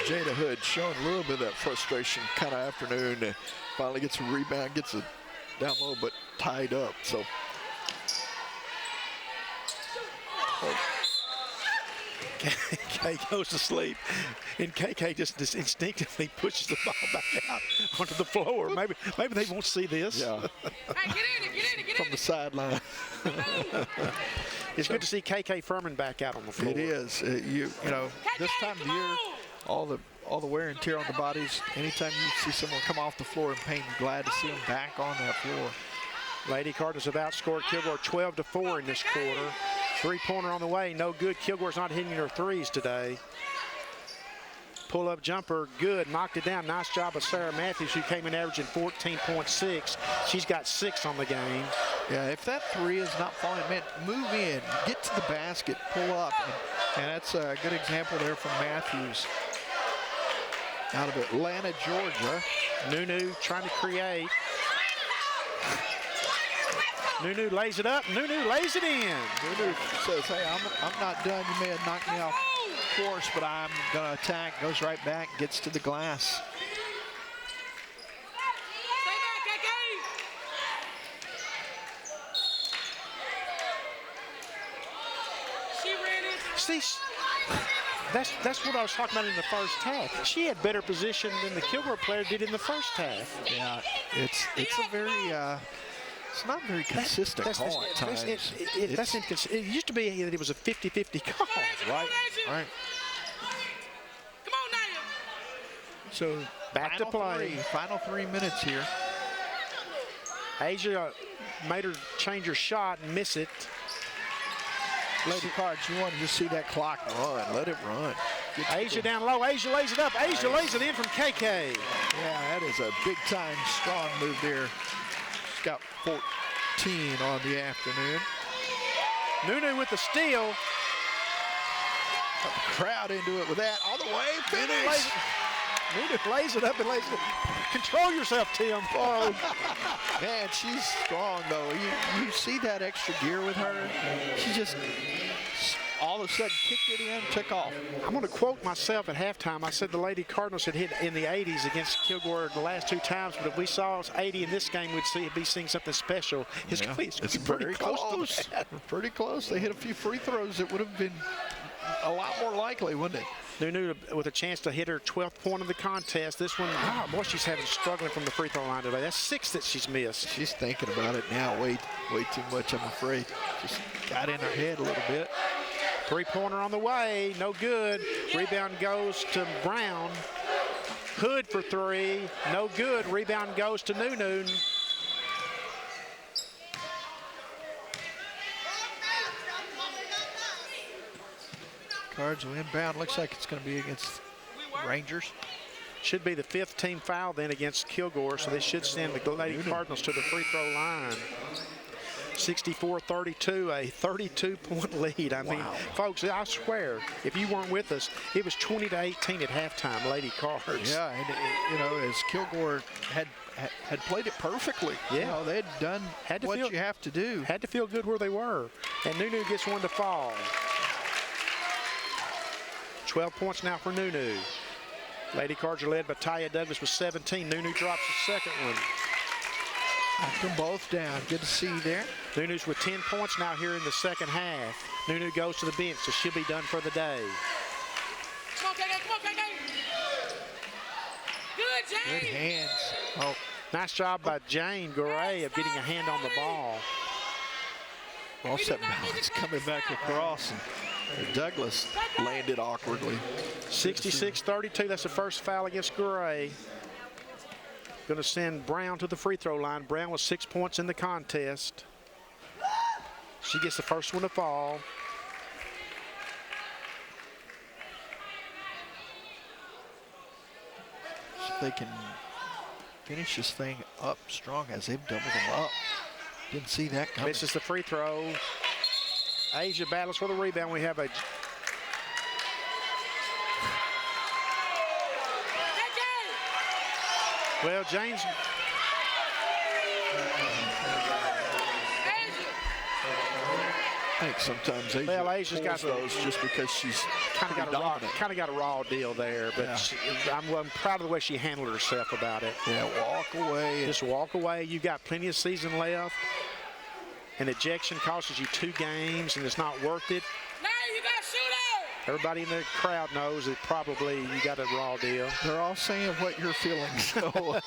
Jada Hood showing a little bit of that frustration kind of afternoon. Finally gets a rebound, gets it down low, but tied up. So. KK goes to sleep, and KK just instinctively pushes the ball back out onto the floor. Maybe they won't see this. Yeah. Hey, get in. From the sideline. It's good to see KK Furman back out on the floor. It is. You know, this time of year, all the wear and tear on the bodies. Anytime you see someone come off the floor in pain, you're glad to see them back on that floor. Lady Cardinals have outscored Kilgore 12-4 in this quarter. 3-pointer on the way, no good. Kilgore's not hitting her 3s today. Pull-up jumper, good. Knocked it down. Nice job of Sarah Matthews, who came in averaging 14.6. She's got 6 on the game. Yeah, if that 3 is not falling, man, move in, get to the basket, pull up. And that's a good example there from Matthews. Out of Atlanta, Georgia. Nunu trying to create. Nunu lays it up. Nunu lays it in. Nunu says, hey, I'm not done. You may have knocked me off course, but I'm going to attack. Goes right back, gets to the glass. See, that's what I was talking about in the first half. She had better position than the Kilgore player did in the first half. Yeah, it's a very It's not very consistent call at times. That's inconsistent. It used to be that it was a 50-50 call. Right. Right. Come on, Naya. So Back to play. Final 3 minutes here. Asia made her change her shot and miss it. Lady Cards, you want to just see that clock run. Let it run. Asia down low. Asia lays it up. Asia lays it in from KK. Yeah, that is a big-time strong move there. She's got 14 on the afternoon. Nunu with the steal. Got the crowd into it with that. All the way. Finish. Nunu lays it up and lays it up. Control yourself, Tim. Oh, man, she's strong, though. You see that extra gear with her? She just all of a sudden kicked it in, took off. I'm going to quote myself at halftime. I said the Lady Cardinals had hit in the 80s against Kilgore the last 2 times, but if we saw 80 in this game, we'd be seeing something special. It's Pretty close. Pretty close. They hit a few free throws. It would have been a lot more likely, wouldn't it? Nunu with a chance to hit her 12th point of the contest. This one, boy, she's struggling from the free throw line today. That's 6 that she's missed. She's thinking about it now way too much, I'm afraid. Just got in her head a little bit. 3-pointer on the way, no good. Rebound goes to Brown. Hood for 3, no good. Rebound goes to Nunu. Cards will inbound. Looks like it's going to be against Rangers. Should be the 5th team foul then against Kilgore, so they should send the Lady Cardinals to the free throw line. 64-32, a 32-point lead. I mean, folks, I swear, if you weren't with us, it was 20-18 at halftime, Lady Cards. Yeah, and as Kilgore had played it perfectly. Yeah, they'd done what you have to do. Had to feel good where they were, and Nunu gets one to fall. 12 points now for Nunu. Lady Cards are led by Taya Douglas with 17. Nunu drops the second one. Knocked them both down. Good to see you there. Nunu's with 10 points now here in the second half. Nunu goes to the bench, so she'll be done for the day. Come on, KK. Come on, KK. Good, Jane. Good hands. Oh, Nice job by Jane Goray of getting a hand on the ball. well set balance coming back across. And Douglas landed awkwardly. 66-32, that's the first foul against Goray. Going to send Brown to the free throw line. Brown with 6 points in the contest. She gets the first one to fall. So they can finish this thing up strong as they've doubled them up. Didn't see that coming. Misses the free throw. Asia battles for the rebound. We have a well, James. I think sometimes Asia's got those just because she's kind of got a raw deal there, but Yeah. I'm proud of the way she handled herself about it. Yeah, walk away. Just walk away. You've got plenty of season left. An ejection costs you 2 games, and it's not worth it. Now you got shooter. Everybody in the crowd knows that probably you got a raw deal. They're all saying what you're feeling, so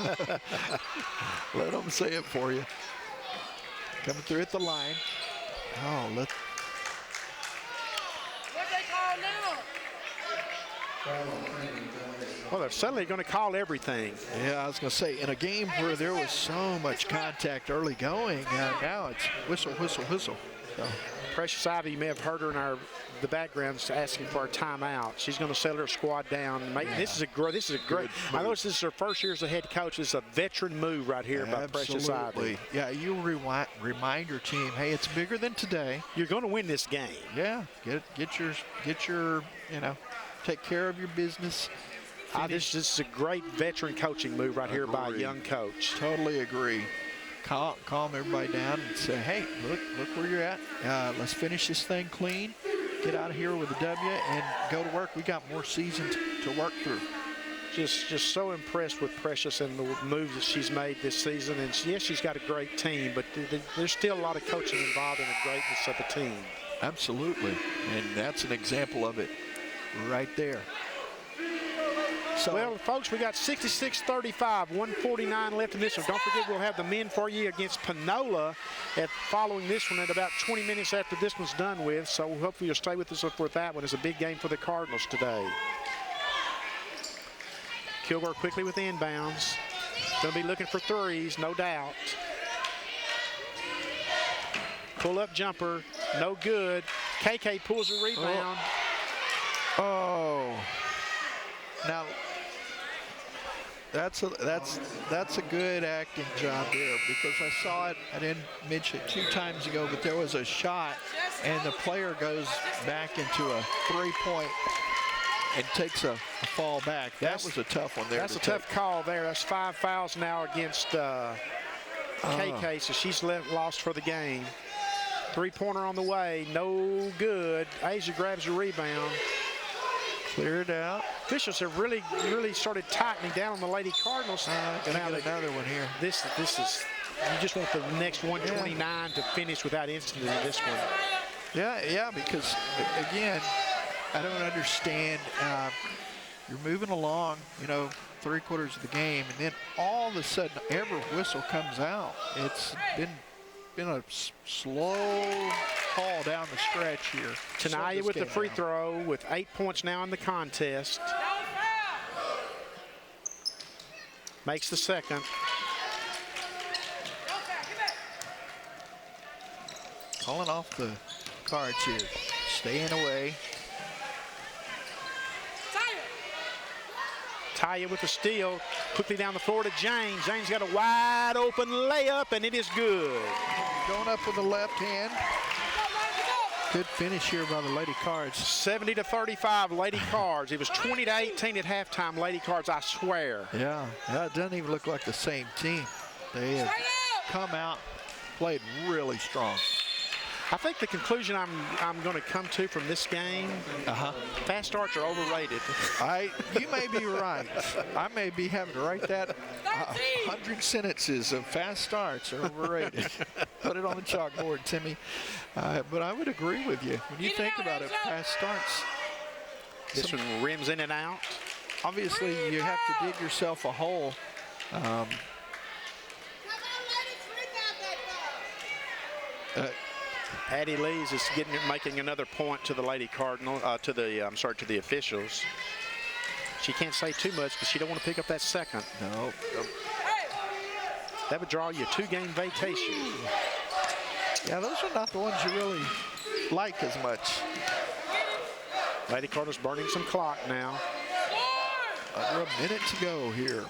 let them say it for you. Coming through at the line. Oh, What they call now? Well, they're suddenly going to call everything. yeah, I was going to say, in a game where there was so much contact early going, now it's whistle, whistle, whistle. So, Precious Ivy, you may have heard her in the background asking for a timeout. She's going to settle her squad down. This is a great. I know this is her first year as a head coach. This is a veteran move right here by Precious Ivy. Yeah, you remind your team, hey, it's bigger than today. You're going to win this game. Yeah, get your take care of your business. This is a great veteran coaching move right here by a young coach. Totally agree. Calm everybody down and say, hey, look where you're at. Let's finish this thing clean. Get out of here with a W and go to work. We got more season to work through. Just so impressed with Precious and the moves that she's made this season. And yes, she's got a great team, but there's still a lot of coaching involved in the greatness of the team. Absolutely. And that's an example of it right there. So, well, folks, we got 66-35, 149 left in this one. Don't forget, we'll have the men for you against Panola following this one at about 20 minutes after this one's done with. So hopefully you'll stay with us for that one. It's a big game for the Cardinals today. Kilgore quickly with the inbounds. Going to be looking for threes, no doubt. Pull-up jumper, no good. KK pulls a rebound. Oh. Now, that's a good acting job there, because I saw it. I didn't mention it 2 times ago, but there was a shot, and the player goes back into a three-point and takes a fall back. That was a tough one there. That's a tough call there. That's 5 fouls now against KK, so she's lost for the game. Three-pointer on the way, no good. Asia grabs a rebound. Clear it out. Officials have really started tightening down on the Lady Cardinals. Gonna get another one here. This is, you just want the next 129 to finish without incident in this one. Yeah, because, again, I don't understand. You're moving along, 3/4 of the game, and then all of a sudden, every whistle comes out. It's been a slow haul down the stretch here. Tanaya with the free throw with 8 points now in the contest. Makes the second. Calling off the cards here. Staying away. Taya with the steal, quickly down the floor to James. James got a wide open layup, and it is good. Going up with the left hand. Good finish here by the Lady Cards. 70-35, Lady Cards. It was 20-18 at halftime, Lady Cards, I swear. Yeah, it doesn't even look like the same team. They have come out, played really strong. I think the conclusion I'm going to come to from this game, fast starts are overrated. You may be right. I may be having to write that 100 sentences of fast starts are overrated. Put it on the chalkboard, Timmy. But I would agree with you. When you think about it, fast starts. This one rims in and out. Obviously, you have to dig yourself a hole. Addie Lees is making another point to the Lady Cardinal, to the officials. She can't say too much because she don't want to pick up that second. No. That would draw you a 2-game vacation. Yeah, those are not the ones you really like as much. Lady Cardinal's burning some clock now. Under a minute to go here.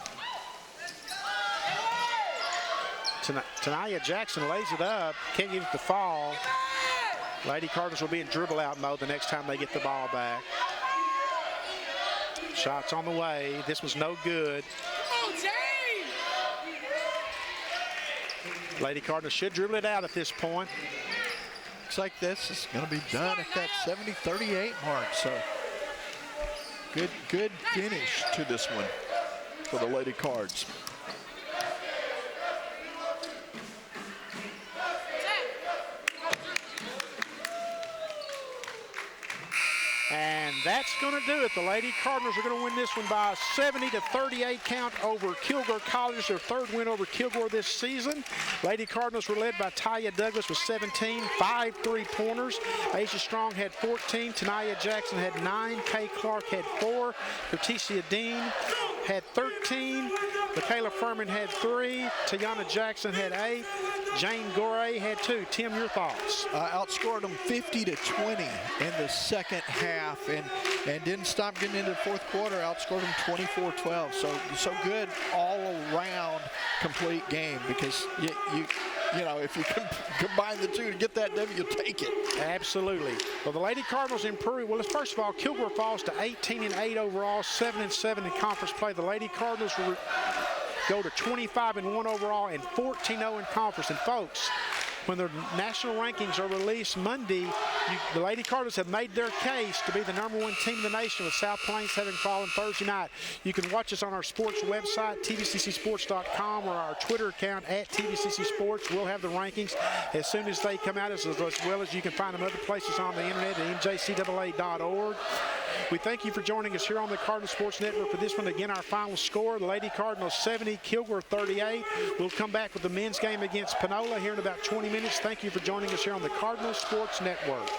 Tanaya Jackson lays it up, can't get it to fall. Lady Cardinals will be in dribble out mode the next time they get the ball back. Shots on the way. This was no good. Lady Cardinals should dribble it out at this point. Looks like this is going to be done at that 70-38 mark. So good finish to this one for the Lady Cards. And that's going to do it. The Lady Cardinals are going to win this one by a 70-38 count over Kilgore College, their 3rd win over Kilgore this season. Lady Cardinals were led by Taya Douglas with 17, 5 3-pointers. Asia Strong had 14. Tanaya Jackson had 9. Kay Clark had 4. Leticia Dean had 13. Michaela Furman had 3. Tiana Jackson had 8. Jane Gorey had 2. Tim, your thoughts? Outscored them 50-20 in the second half, and didn't stop getting into the 4th quarter. Outscored them 24-12. So good all-around complete game, because you know, if you can combine the two to get that W, you'll take it. Absolutely. Well, the Lady Cardinals improved. Well, first of all, Kilgore falls to 18-8 overall, 7-7 in conference play. The Lady Cardinals will go to 25-1 overall and 14-0 in conference. And folks, when the national rankings are released Monday, the Lady Cardinals have made their case to be the #1 team in the nation, with South Plains having fallen Thursday night. You can watch us on our sports website, tvccsports.com, or our Twitter account at TVCC Sports. We'll have the rankings as soon as they come out, as well as you can find them other places on the internet at mjcaa.org. We thank you for joining us here on the Cardinal Sports Network for this one. Again, our final score, the Lady Cardinals 70, Kilgore 38. We'll come back with the men's game against Panola here in about 20 minutes. Thank you for joining us here on the Cardinal Sports Network.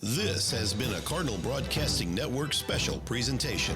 This has been a Cardinal Broadcasting Network special presentation.